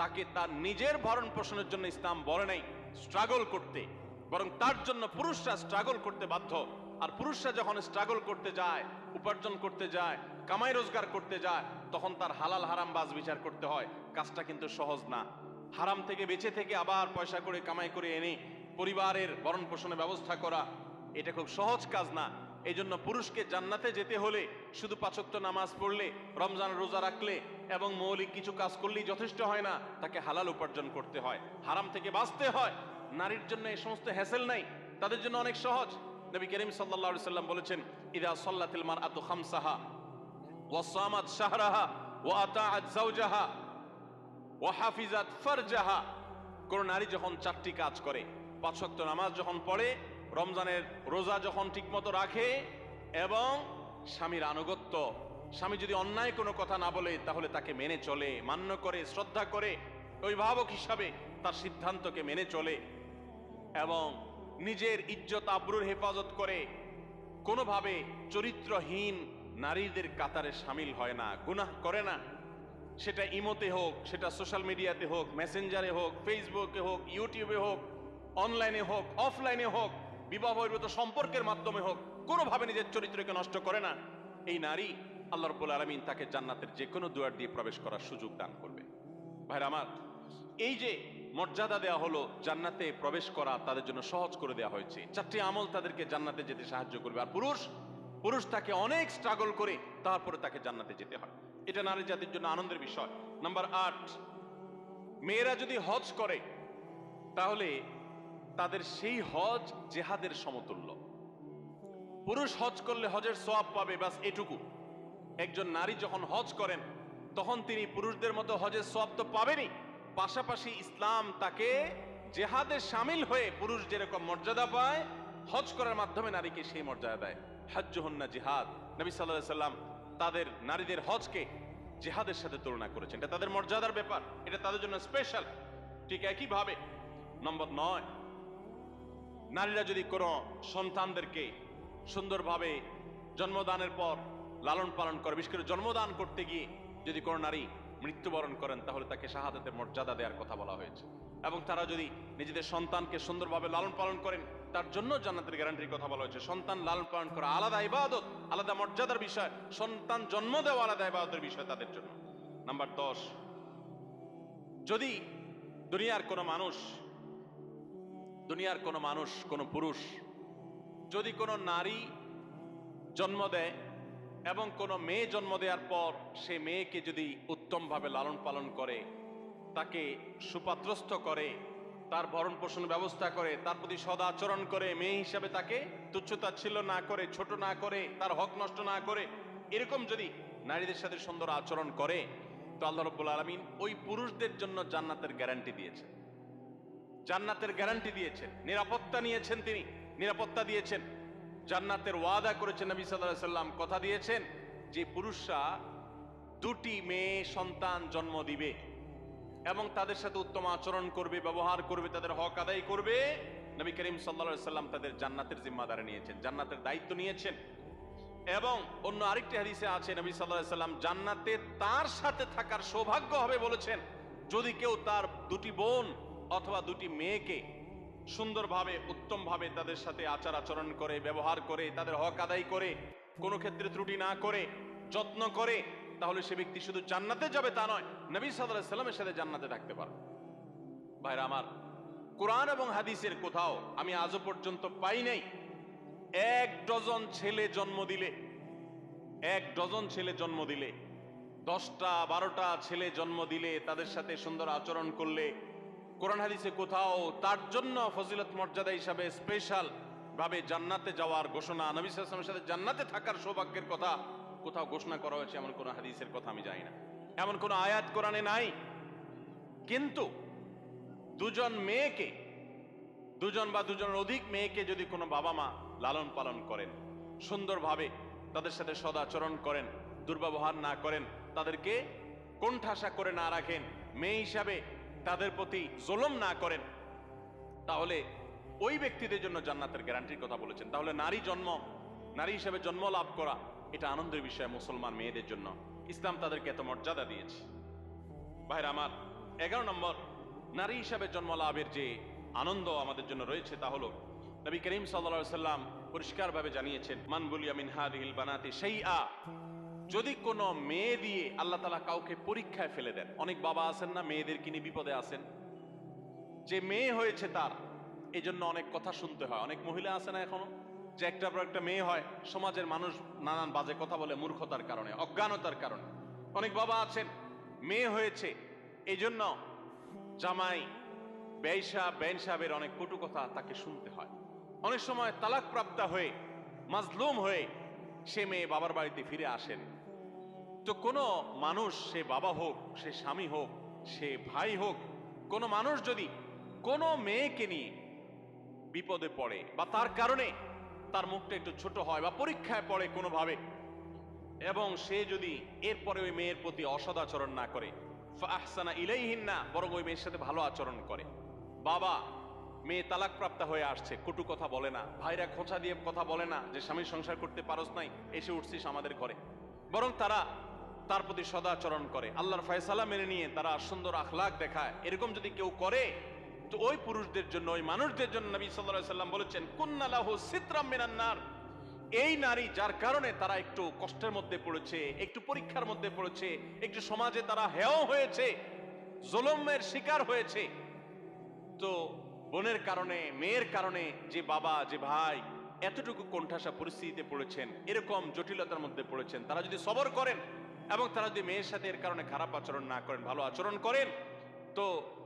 তাকে তার নিজের ভরণ পোষণের জন্য ইসলাম বলে নাই স্ট্রাগল করতে, বরং তার জন্য পুরুষরা স্ট্রাগল করতে বাধ্য। আর পুরুষরা যখন স্ট্রাগল করতে যায়, উপার্জন করতে যায়, কামাই রোজগার করতে যায়, তখন তার হালাল হারাম বাজ বিচার করতে হয়। কাজটা কিন্তু সহজ না। হারাম থেকে বেঁচে থেকে আবার পয়সা করে কামাই করে এনে পরিবারের ভরণ পোষণের ব্যবস্থা করা, এটা খুব সহজ কাজ না। এই জন্য পুরুষকে জান্নাতে যেতে হলে শুধু 5 ওয়াক্ত নামাজ পড়লে, রমজান রোজা রাখলে এবং মৌলিক কিছু কাজ করলেই যথেষ্ট হয় না, তাকে হালাল উপার্জন করতে হয়, হারাম থেকে বাঁচতে হয়। নারীর জন্য এই সমস্ত হ্যাসেল নাই, তাদের জন্য অনেক সহজ। নবী করিম সাল্লাল্লাহু আলাইহি সাল্লাম বলেছেন, ইদা সাল্লাতিল মারআতু খামসাহা ওয়া সামাত শাহরাহা ওয়া আতাআত যাওজাহা ওয়া হাফিজাত ফারজাহা। কোন নারী যখন 4টি কাজ করে, 5 ওয়াক্ত নামাজ যখন পড়ে, রমজানের রোজা যখন ঠিকমতো রাখে এবং স্বামীর আনুগত্য, স্বামী যদি অন্যায় কোনো কথা না বলে তাহলে তাকে মেনে চলে, মান্য করে, শ্রদ্ধা করে, অভিভাবক হিসাবে তার সিদ্ধান্তকে মেনে চলে এবং নিজের ইজ্জত আবরুর হেফাজত করে, কোনোভাবে চরিত্রহীন নারীদের কাতারে সামিল হয় না, গুনাহ করে না। সেটা ইমোতে হোক, সেটা সোশ্যাল মিডিয়াতে হোক, মেসেঞ্জারে হোক, ফেসবুকে হোক, ইউটিউবে হোক, অনলাইনে হোক, অফলাইনে হোক, বিবাহ বহির্ভূত সম্পর্কের মাধ্যমে হোক, কোনোভাবে নিজের চরিত্রকে নষ্ট করে না। এই নারী, আল্লাহ রাব্বুল আলামিন তাকে জান্নাতের যে কোনো দুয়ার দিয়ে প্রবেশ করার সুযোগ দান করবে। ভাইরা আমার, এই যে মর্যাদা দেওয়া হলো, জান্নাতে প্রবেশ করা তাদের জন্য সহজ করে দেওয়া হয়েছে। 4টি আমল তাদেরকে জান্নাতে যেতে সাহায্য করবে। আর পুরুষ তাকে অনেক স্ট্রাগল করে তারপরে তাকে জান্নাতে যেতে হয়। এটা নারী জাতির জন্য আনন্দের বিষয়। নাম্বার 8, মেয়েরা যদি হজ করে তাহলে তাদের সেই হজ জেহাদের সমতুল্য। পুরুষ হজ করলে হজের সওয়াব পাবে, বাস এটুকু। একজন নারী যখন হজ করেন তখন তিনি পুরুষদের মতো হজের সওয়াব তো পাবেনই, পাশাপাশি ইসলাম তাকে জেহাদে শামিল হয়ে পুরুষ যেরকম মর্যাদা পায়, হজ করার মাধ্যমে নারীকে সেই মর্যাদা দেয়। হজ্জুহুন্না জিহাদ। নবী সাল্লাল্লাহু আলাইহি সাল্লাম তাদের নারীদের হজকে জিহাদের সাথে তুলনা করেছেন। এটা তাদের মর্যাদার ব্যাপার, এটা তাদের জন্য স্পেশাল। ঠিক একইভাবে নম্বর 9, নারীরা যদি কোনো সন্তানদেরকে সুন্দরভাবে জন্মদানের পর লালন পালন করে, বিশেষ করে জন্মদান করতে গিয়ে যদি কোনো নারী মৃত্যুবরণ করেন তাহলে তাকে শাহাদাতের মর্যাদা দেওয়ার কথা বলা হয়েছে। এবং তারা যদি নিজেদের সন্তানকে সুন্দরভাবে লালন পালন করেন তার জন্য জান্নাতের গ্যারান্টির কথা বলা হয়েছে। সন্তান লালন পালন করা আলাদা ইবাদত, আলাদা মর্যাদার বিষয়, সন্তান জন্ম দেওয়া আলাদা ইবাদতের বিষয় তাদের জন্য। নাম্বার 10, যদি দুনিয়ার কোনো মানুষ, কোনো পুরুষ যদি কোনো নারী জন্ম দেয় এবং কোনো মেয়ে জন্ম দেওয়ার পর সে মেয়েকে যদি উত্তমভাবে লালন পালন করে, তাকে সুপাত্রস্থ করে, তার ভরণ পোষণের ব্যবস্থা করে, তার প্রতি সদাচরণ করে, মেয়ে হিসাবে তাকে তুচ্ছতাচ্ছিল্য না করে, ছোট না করে, তার হক নষ্ট না করে, এরকম যদি নারীদের সাথে সুন্দর আচরণ করে, তো আল্লাহ রাব্বুল আলামিন ওই পুরুষদের জন্য জান্নাতের গ্যারান্টি দিয়েছেন। জান্নাতের গ্যারান্টি দিয়েছেন, নিরাপত্তা নিয়েছেন, তিনি নিরাপত্তা দিয়েছেন, জান্নাতের ওয়াদা করেছেন। নবী সাল্লাল্লাহু আলাইহি সাল্লাম কথা দিয়েছেন যে পুরুষরা 2টি মেয়ে সন্তান জন্ম দিবে এবং তাদের সাথে উত্তম আচরণ করবে, ব্যবহার করবে, তাদের হক আদায় করবে। নবী করিম সাল্লাল্লাহু আলাইহি সাল্লাম তাদের জান্নাতের জিম্মাদারি নিয়েছেন, জান্নাতের দায়িত্ব নিয়েছেন। এবং অন্য আরেকটি হাদিসে আছে নবী সাল্লাল্লাহু আলাইহি সাল্লাম জান্নাতে তার সাথে থাকার সৌভাগ্য হবে বলেছেন যদি কেউ তার 2টি বোন অথবা 2টি মেয়েকে সুন্দরভাবে, উত্তমভাবে তাদের সাথে আচার আচরণ করে, ব্যবহার করে, তাদের হক আদায় করে, কোনো ক্ষেত্রে ত্রুটি না করে, যত্ন করে, তাহলে সে ব্যক্তি শুধু জান্নাতে যাবে তা নয়, নবী সাল্লাল্লাহু আলাইহি সাল্লামের সাথে জান্নাতে থাকতে পারবে। ভাইরা আমার, কোরআন এবং হাদিসের কোথাও আমি আজও পর্যন্ত পাই নাই 1 ডজন ছেলে জন্ম দিলে, 1 ডজন ছেলে জন্ম দিলে, 10টা 12টা ছেলে জন্ম দিলে, তাদের সাথে সুন্দর আচরণ করলে, কোরআন হাদিসে কোথাও তার জন্য ফজিলত মর্যাদা হিসাবে স্পেশাল ভাবে জান্নাতে যাওয়ার ঘোষণা, নবী সাল্লাল্লাহু আলাইহি ওয়াসাল্লামের সাথে জান্নাতে থাকার সৌভাগ্যের কথা কোথাও ঘোষণা করা হয়েছে এমন কোন হাদিসের কথা আমি জানি না, এমন কোন আয়াত কোরআনে নাই। কিন্তু 2জন মেয়েকে, 2জন বা 2জনের অধিক মেয়েকে যদি কোনো বাবা মা লালন পালন করেন, সুন্দরভাবে তাদের সাথে সদাচরণ করেন, দুর্ব্যবহার না করেন, তাদেরকে কোণঠাসা করে না রাখেন, মেয়ে হিসাবে তাদের প্রতি জুলুম না করেন, তাহলে ওই ব্যক্তিদের জন্য জান্নাতের গ্যারান্টির কথা বলেছেন। তাহলে নারী হিসাবে জন্ম লাভ করা এটা আনন্দের বিষয় মুসলমান মেয়েদের জন্য। ইসলাম তাদেরকে এত মর্যাদা দিয়েছে। ভাইরা আমার, 11 নম্বর নারী হিসাবে জন্ম লাভের যে আনন্দ আমাদের জন্য রয়েছে তা হলো নবী করিম সাল্লাল্লাহু আলাইহি সাল্লাম পরিষ্কারভাবে জানিয়েছেন, মান বুলিয়া মিন হাদিহিল বানাতি শাইআ, যদি কোনো মেয়ে দিয়ে আল্লাহ তাআলা কাউকে পরীক্ষায় ফেলে দেন। অনেক বাবা আছেন না, মেয়েদের কিনে বিপদে আছেন, যে মেয়ে হয়েছে তার এই জন্য অনেক কথা শুনতে হয়। অনেক মহিলা আছে না এখনো, যে একটার পর একটা মেয়ে হয়, সমাজের মানুষ নানান বাজে কথা বলে মূর্খতার কারণে, অজ্ঞানতার কারণে। অনেক বাবা আছেন মেয়ে হয়েছে এই জন্য জামাই বেন সাহেবের অনেক কটু কথা তাকে শুনতে হয়। অনেক সময় তালাক প্রাপ্তা হয়ে মাজলুম হয়ে সে মেয়ে বাবার বাড়িতে ফিরে আসেন। তো কোনো মানুষ, সে বাবা হোক, সে স্বামী হোক, সে ভাই হোক, কোনো মানুষ যদি কোনো মেয়েকে নিয়ে বিপদে পড়ে বা তার কারণে তার মুখটা একটু ছোট হয় বা পরীক্ষায় পড়ে কোনোভাবে, এবং সে যদি এরপরে ওই মেয়ের প্রতি অসদাচরণ না করে, ফাহসানা ইলাইহিন্না, বরং ওই মেয়ের সাথে ভালো আচরণ করে। বাবা মেয়ে তালাক প্রাপ্তা হয়ে আসছে, কটু কথা বলে না, ভাইরা খোঁচা দিয়ে কথা বলে না যে স্বামীর সংসার করতে পারস নাই, এসে উঠছিস আমাদের ঘরে, বরং তারা তার প্রতি সদাচরণ করে, আল্লাহর ফয়সালা মেনে নিয়ে তারা সুন্দর আখলাক দেখায়। এরকম যদি কেউ করে তো ওই পুরুষদের জন্য, ওই মানুষদের জন্য নবী সাল্লাল্লাহু আলাইহি সাল্লাম বলেছেন, কুন্না লাহু সিতরাম মিনান নার, এই নারী যার কারণে তারা একটু কষ্টের মধ্যে পড়েছে, একটু পরীক্ষার মধ্যে পড়েছে, একটু সমাজে তারা হেয় হয়েছে, জুলুমের শিকার হয়েছে, তো বোনের কারণে, মেয়ের কারণে যে বাবা, যে ভাই এতটুকু কোণঠাসা পরিস্থিতিতে পড়েছেন, এরকম জটিলতার মধ্যে পড়েছেন, তারা যদি সবর করেন এবং তারা যদি মেয়ের সাথে এর কারণে খারাপ আচরণ না করেন, ভালো আচরণ করেন, তো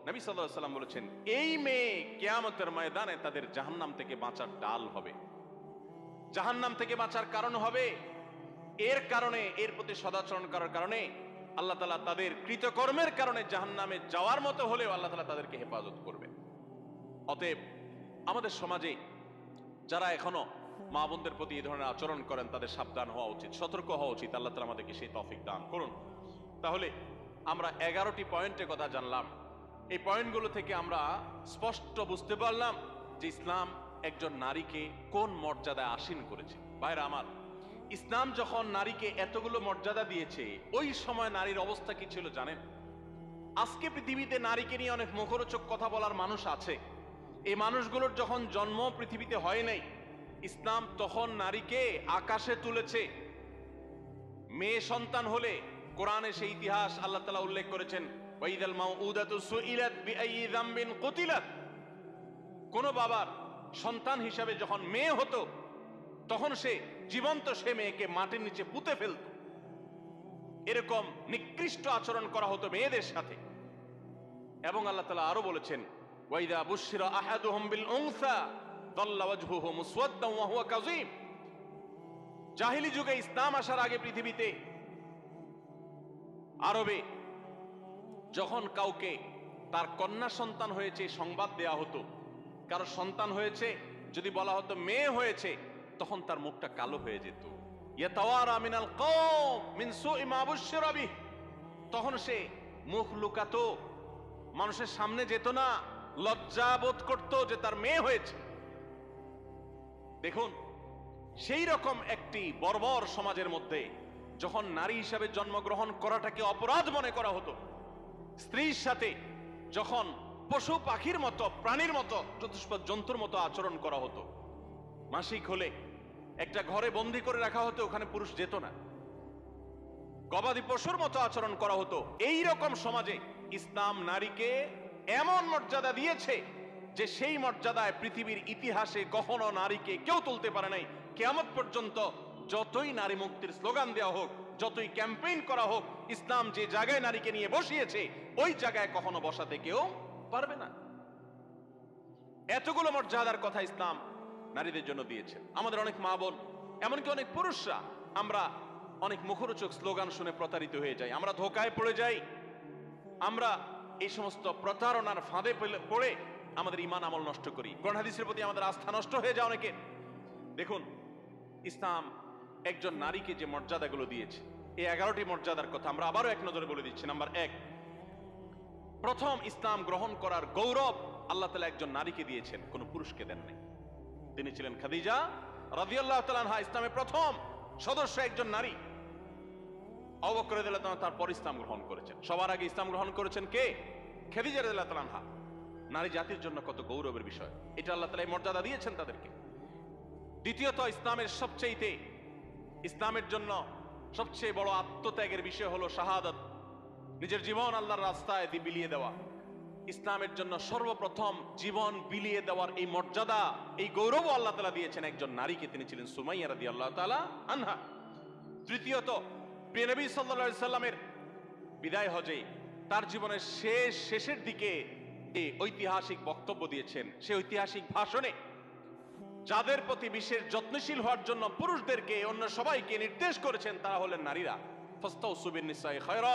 নবী সাল্লাল্লাহু আলাইহি সাল্লাম বলেছেন এই মেয়ে কিয়ামতের ময়দানে তাদের জাহান্নাম থেকে বাঁচার ডাল হবে, জাহান্নাম থেকে বাঁচার কারণ হবে। এর কারণে, এর প্রতি সদাচরণ করার কারণে আল্লাহ তাআলা তাদের কৃতকর্মের কারণে জাহান্নামে যাওয়ার মতো হলেও আল্লাহ তাআলা তাদেরকে হেফাজত করবেন। অতএব আমাদের সমাজে যারা এখনো মা বোনদের প্রতি এই ধরনের আচরণ করেন তাদের সাবধান হওয়া উচিত, সতর্ক হওয়া উচিত। আল্লাহ তাআলা আমাদেরকে সেই তৌফিক দান করুন। তাহলে আমরা 11টি পয়েন্টের কথা জানলাম। এই পয়েন্টগুলো থেকে আমরা স্পষ্ট বুঝতে পারলাম যে ইসলাম একজন নারীকে কোন মর্যাদায় আসীন করেছে। ভাইরা আমার, ইসলাম যখন নারীকে এতগুলো মর্যাদা দিয়েছে, ওই সময় নারীর অবস্থা কি ছিল জানেন? আজকে পৃথিবীতে নারীকে নিয়ে অনেক মুখরোচক কথা বলার মানুষ আছে। এই মানুষগুলোর যখন জন্ম পৃথিবীতে হয় নাই, ইসলাম তখন নারীকে আকাশে তুলেছে। মেয়ে সন্তান হলে কোরআনে সেই ইতিহাস আল্লাহ তাআলা উল্লেখ করেছেন, ওয়াইদাল মাউউদাতু সুইলাত বিআইয়ি যামবিন কুতিলাত। কোন বাবার সন্তান হিসাবে যখন মেয়ে হতো তখন সে জীবন্ত সে মেয়েকে মাটির নিচে পুঁতে ফেলত। এরকম নিকৃষ্ট আচরণ করা হতো মেয়েদের সাথে। এবং আল্লাহ তাআলা আরো বলেছেন, ওয়াইদা বুশিরা আহাদুহুম বিল উনসা যাল্লা ওয়াজহুহু মুসওয়াদ্দান ওয়া হুয়া কাযীম। জাহিলি যুগে, ইসলাম আসার আগে পৃথিবীতে আরবে যখন কাউকে তার কন্যা সন্তান হয়েছে সংবাদ দেয়া হতো, কারো সন্তান হয়েছে যদি বলা হতো মেয়ে হয়েছে, তখন তার মুখটা কালো হয়ে যেত। ইয়াতাওয়ারা মিনাল কওম মিন সুই মা বুশিরা বিহি, তখন সে মুখ লুকাতো, মানুষের সামনে যেত না, লজ্জা বোধ করত যে তার মেয়ে হয়েছে। দেখুন, সেই রকম একটি বর্বর সমাজের মধ্যে যখন নারী হিসাবে জন্মগ্রহণ করাটাকে অপরাধ মনে করা হতো, স্ত্রীর সাথে যখন পশু পাখির মতো, প্রাণীর মতো, চতুষ্পদ জন্তুর মতো আচরণ করা হতো, মাসিক হলে একটা ঘরে বন্দি করে রাখা হতো, ওখানে পুরুষ যেত না, গবাদি পশুর মতো আচরণ করা হতো। এই রকম সমাজে ইসলাম নারীকে এমন মর্যাদা দিয়েছে যে সেই মর্যাদায় পৃথিবীর ইতিহাসে কখনো নারীকে কেউ তুলতে পারে নাই। কিয়ামত পর্যন্ত যতই নারী মুক্তির স্লোগান দেওয়া হোক, যতই ক্যাম্পেইন করা হোক, ইসলাম যে জায়গায় নারীকে নিয়ে বসিয়েছে ওই জায়গায় কখনো বসাতে কেউ পারবে না। এতগুলো মর্যাদার কথা ইসলাম নারীদের জন্য দিয়েছে। আমাদের অনেক মা বোন, এমনকি অনেক পুরুষরা, আমরা অনেক মুখরোচক স্লোগান শুনে প্রতারিত হয়ে যাই, আমরা ধোকায় পড়ে যাই, আমরা এই সমস্ত প্রতারণার ফাঁদে পড়ে আমাদের ঈমান আমল নষ্ট করি, কোরআন হাদিসের প্রতি আমাদের আস্থা নষ্ট হয়ে যায় অনেকের। দেখুন, ইসলাম একজন নারীকে যে মর্যাদাগুলো দিয়েছে, এই 11টি মর্যাদার কথা আমরা আবারও এক নজরে বলে দিচ্ছি। নাম্বার 1, প্রথম ইসলাম গ্রহণ করার গৌরব আল্লাহ তাআলা একজন নারীকে দিয়েছেন, কোন পুরুষকে দেন নাই। তিনি ছিলেন খাদিজা রাদিয়াল্লাহু তাআলা আনহা, ইসলামের প্রথম সদস্য একজন নারী। আবু বকর রাদিয়াল্লাহু তাআলা তারপর ইসলাম গ্রহণ করেছেন। সবার আগে ইসলাম গ্রহণ করেছেন কে? খাদিজা রাদিয়াল্লাহু তাআলা আনহা। নারী জাতির জন্য কত গৌরবের বিষয়, এটা আল্লাহ তাআলা এই মর্যাদা দিয়েছেন তাদেরকে। দ্বিতীয়ত, ইসলামের জন্য সবচেয়ে বড় আত্মত্যাগের বিষয় হলো শাহাদাত, নিজের জীবন আল্লাহর রাস্তায় বিলিয়ে দেওয়া। ইসলামের জন্য সর্বপ্রথম জীবন বিলিয়ে দেওয়ার এই মর্যাদা, এই গৌরব আল্লাহ তাআলা দিয়েছেন একজন নারীকে, তিনি ছিলেন সুমাইয়া রাদিয়াল্লাহু তাআলা আনহা। তৃতীয়ত, প্রিয় নবী সাল্লাল্লাহু আলাইহি সাল্লামের বিদায় হজে তার জীবনের শেষের দিকে এই ঐতিহাসিক বক্তব্য দিয়েছেন। সেই ঐতিহাসিক ভাষণে যাদের প্রতি বিশেষ যত্নশীল হওয়ার জন্য পুরুষদেরকে, অন্য সবাইকে নির্দেশ করেছেন, তারা হলেন নারীরা। ফাস্তাউসু বিন-নিসাই খায়রা,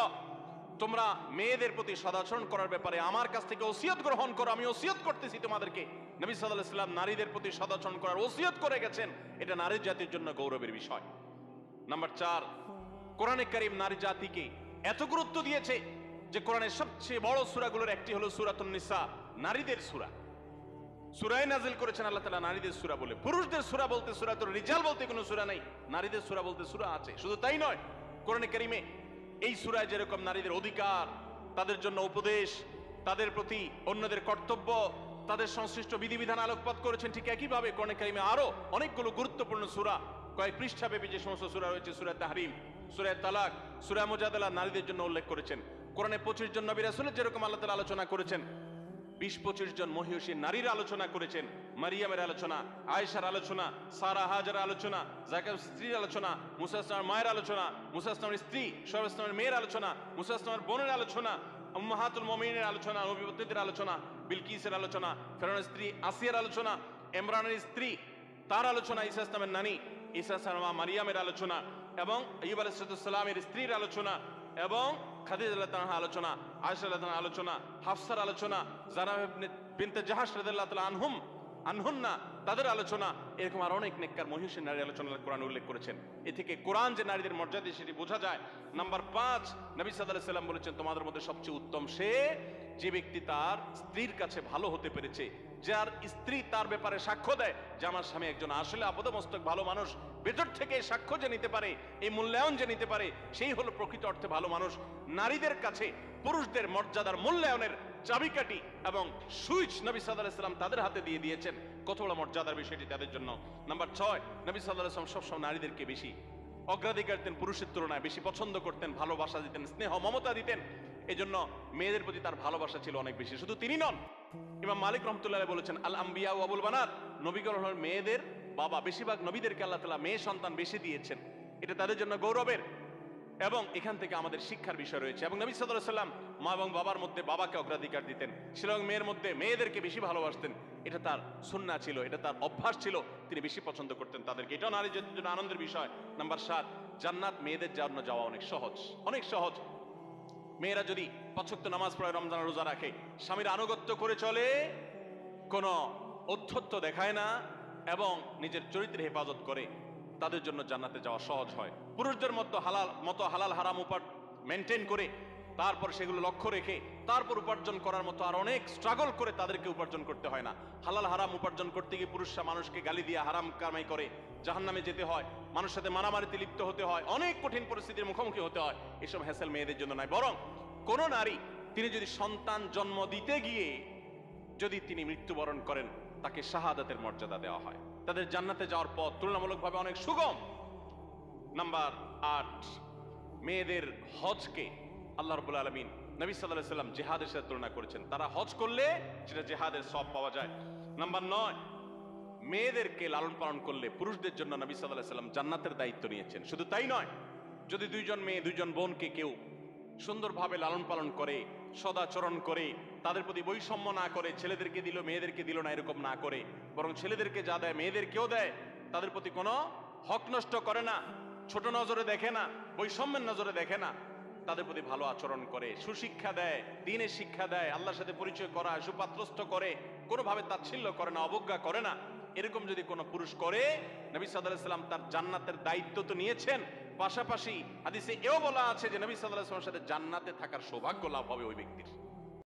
তোমরা মেয়েদের প্রতি সদাচরণ করার ব্যাপারে আমার কাছ থেকে ওসিয়ত গ্রহণ করো, আমি ওসিয়ত করতেছি তোমাদেরকে। নবী সাল্লাল্লাহু আলাইহি সাল্লাম নারীদের প্রতি সদাচরণ করার ওসিয়ত করে গেছেন, এটা নারী জাতির জন্য গৌরবের বিষয়। নাম্বার 4, কোরআনে কারীম নারী জাতিকে এত গুরুত্ব দিয়েছে যে কোরআনের সবচেয়ে বড় সূরাগুলোর একটি হলো সূরাতুন নিসা, নারীদের সূরা। সূরায়ে নাজিল করেছেন আল্লাহ তাআলা নারীদের সূরা বলে। পুরুষদের সূরা বলতে সূরাতুর রিজাল বলতে কোনো সূরা নাই, নারীদের সূরা বলতে সূরা আছে। শুধু তাই নয়, কোরআনে কারীমে এই সূরায় যেরকম নারীদের অধিকার, তাদের জন্য উপদেশ, তাদের প্রতি অন্যদের কর্তব্য, তাদের সংশ্লিষ্ট বিধিবিধান আলোকপাত করেছেন, ঠিক একইভাবে কোরআনে কারীমে আরো অনেকগুলো গুরুত্বপূর্ণ সূরা, কয়েক পৃষ্ঠাব্যাপী যে সমস্ত সূরা রয়েছে, সূরা তাহরিম, সূরা তালাক, সূরা মুজাদালা, নারীদের জন্য উল্লেখ করেছেন। কোরআনে 25 জন নবী রাসূলের যেরকম আল্লাহ তাআলা আলোচনা করেছেন, 20-25 জন মহিষী নারীর আলোচনা করেছেন। মারিয়ামের আলোচনা, আয়েশার আলোচনা, সারা হাজারের আলোচনা, যাকার স্ত্রীর আলোচনা, মুসা ইসলামের মায়ের আলোচনা, মুসা ইসলামের স্ত্রী শোয়েব ইসলামের মেয়ের আলোচনা, মুসা ইসলামের বোনের আলোচনা, উম্মাহাতুল মুমিনিনের আলোচনা, নবীদের আলোচনা, বিলকিসের আলোচনা, ফেরাউনের স্ত্রী আসিয়ার আলোচনা, ইমরানের স্ত্রী তার আলোচনা, ঈসা ইসলামের নানী ঈসা ইসলামের মা মারিয়ামের আলোচনা, এবং আইয়ুব আলাইহিস সালামের স্ত্রীর আলোচনা, এবং খাদিজা রাদিয়াল্লাহু আনহা আলোচনা, আয়েশা রাদিয়াল্লাহু আনহা আলোচনা, হাফসার আলোচনা, জানাব বিনতে জাহাশ রাদিয়াল্লাহু তাআলা আনহুন্না তাদের আলোচনা, এরকম আর অনেক নেককার মহিষী নারীর আলোচনা কোরআন উল্লেখ করেছেন। এ থেকে কোরআন যে নারীদের মর্যাদা সেটি বোঝা যায়। নাম্বার 5, নবী সাল্লাল্লাহু আলাইহি সাল্লাম বলেছেন, তোমাদের মধ্যে সবচেয়ে উত্তম সে যে ব্যক্তি তার স্ত্রীর কাছে ভালো হতে পেরেছে, যার স্ত্রী তার ব্যাপারে সাক্ষ্য দেয় যে আমার স্বামী একজন আসলে আপাদমস্তক ভালো মানুষ, ভেতর থেকে সাক্ষ্য যে নিতে পারে, এই মূল্যায়ন যে নিতে পারে, সেই হলো প্রকৃত অর্থে ভালো মানুষ। নারীদের কাছে পুরুষদের মর্যাদার মূল্যায়নের চাবিকাঠি এবং সুইচ নবী সাল্লাল্লাহু আলাইহি সাল্লাম তাদের হাতে দিয়ে দিয়েছেন। কত বড় মর্যাদার বিষয়টি তাদের জন্য। নাম্বার 6, নবী সাল্লাল্লাহু আলাইহি সাল্লাম সবসময় নারীদেরকে বেশি অগ্রাধিকার দিতেন, পুরুষের তুলনায় বেশি পছন্দ করতেন, ভালোবাসা দিতেন, স্নেহ মমতা দিতেন। এজন্য মেয়েদের প্রতি তার ভালোবাসা ছিল অনেক বেশি। শুধু তিনি নন, ইমাম মালিক রাহমাতুল্লাহ আলাইহি বলেছেন, আল আম্বিয়া ওয়া আবুল বানাত, নবীগণ হলেন মেয়েদের বাবা। বেশিরভাগ নবীদেরকে আল্লাহ তাআলা মেয়ে সন্তান বেশি দিয়েছেন, এটা তাদের জন্য গৌরবের। এবং এখান থেকে আমাদের শিক্ষার বিষয় রয়েছে। এবং নবী সাল্লাল্লাহু আলাইহি সাল্লাম মা এবং বাবার মধ্যে বাবাকে অগ্রাধিকার দিতেন, এবং মেয়ের মধ্যে মেয়েদেরকে বেশি ভালোবাসতেন। এটা তার সুন্নাহ ছিল, এটা তার অভ্যাস ছিল, তিনি বেশি পছন্দ করতেন তাদেরকে। এটাও নারীদের জন্য আনন্দের বিষয়। নাম্বার 7, জান্নাত মেয়েদের জন্য যাওয়া অনেক সহজ, অনেক সহজ। মেয়েরা যদি 5 ওয়াক্ত নামাজ পড়ে, রমজান রোজা রাখে, স্বামীর আনুগত্য করে চলে, কোনো ঔদ্ধত্য দেখায় না, এবং নিজের চরিত্রের হেফাজত করে, তাদের জন্য জান্নাতে যাওয়া সহজ হয়। পুরুষদের মতো হালাল হারাম মেনটেন করে, তারপর সেগুলো লক্ষ্য রেখে তারপর উপার্জন করার মতো আর অনেক স্ট্রাগল করে তাদেরকে উপার্জন করতে হয় না। হালাল হারাম উপার্জন করতে গিয়ে পুরুষরা মানুষকে গালি দিয়ে হারাম কামাই করে জাহান্নামে যেতে হয়, মানুষের সাথে মারামারিতে লিপ্ত হতে হয়, অনেক কঠিন পরিস্থিতির মুখোমুখি হতে হয়। এসব হ্যাসেল মেয়েদের জন্য নয়, বরং কোন নারী তিনি যদি সন্তান জন্ম দিতে গিয়ে যদি তিনি মৃত্যুবরণ করেন, তাকে শাহাদাতের মর্যাদা দেওয়া হয়, তাদের জান্নাতে যাওয়ার পথ তুলনামূলকভাবে অনেক সুগম। নাম্বার 8, মেয়েদের হজকে আল্লাহ রাব্বুল আলামিন নবী সাল্লাল্লাহু আলাইহি সাল্লাম জিহাদের সাথে তুলনা করেছেন। তারা হজ করলে সেটা জিহাদের সওয়াব পাওয়া যায়। নাম্বার 9, মেয়েদেরকে লালন পালন করলে পুরুষদের জন্য নবী সাল্লাল্লাহু আলাইহি সাল্লাম জান্নাতের দায়িত্ব নিয়েছেন। শুধু তাই নয়, যদি 2 জন মেয়ে 2 জন বোনকে কেউ সুন্দরভাবে লালন পালন করে, সদাচরণ করে, তাদের প্রতি বৈষম্য না করে, ছেলেদেরকে দিল মেয়েদেরকে দিল না এরকম না করে, বরং ছেলেদেরকে যা দেয় মেয়েদেরকেও দেয়, তাদের প্রতি কোনো হক নষ্ট করে না, ছোট নজরে দেখে না, বৈষম্যের নজরে দেখে না, তাদের প্রতি ভালো আচরণ করে, সুশিক্ষা দেয়, দ্বীনের শিক্ষা দেয়, আল্লাহর সাথে পরিচয় করা, সুপাত্রস্থ করে, কোনোভাবে তাচ্ছিল্য করে না, অবজ্ঞা করে না, এরকম যদি কোনো পুরুষ করে, নবী সাল্লাল্লাহু আলাইহি ওয়াসাল্লাম তার জান্নাতের দায়িত্ব তো নিয়েছেন, পাশাপাশি হাদিসে এও বলা আছে যে নবী সাল্লাল্লাহু আলাইহি ওয়াসাল্লামের সাথে জান্নাতে থাকার সৌভাগ্য লাভ হবে ওই ব্যক্তির।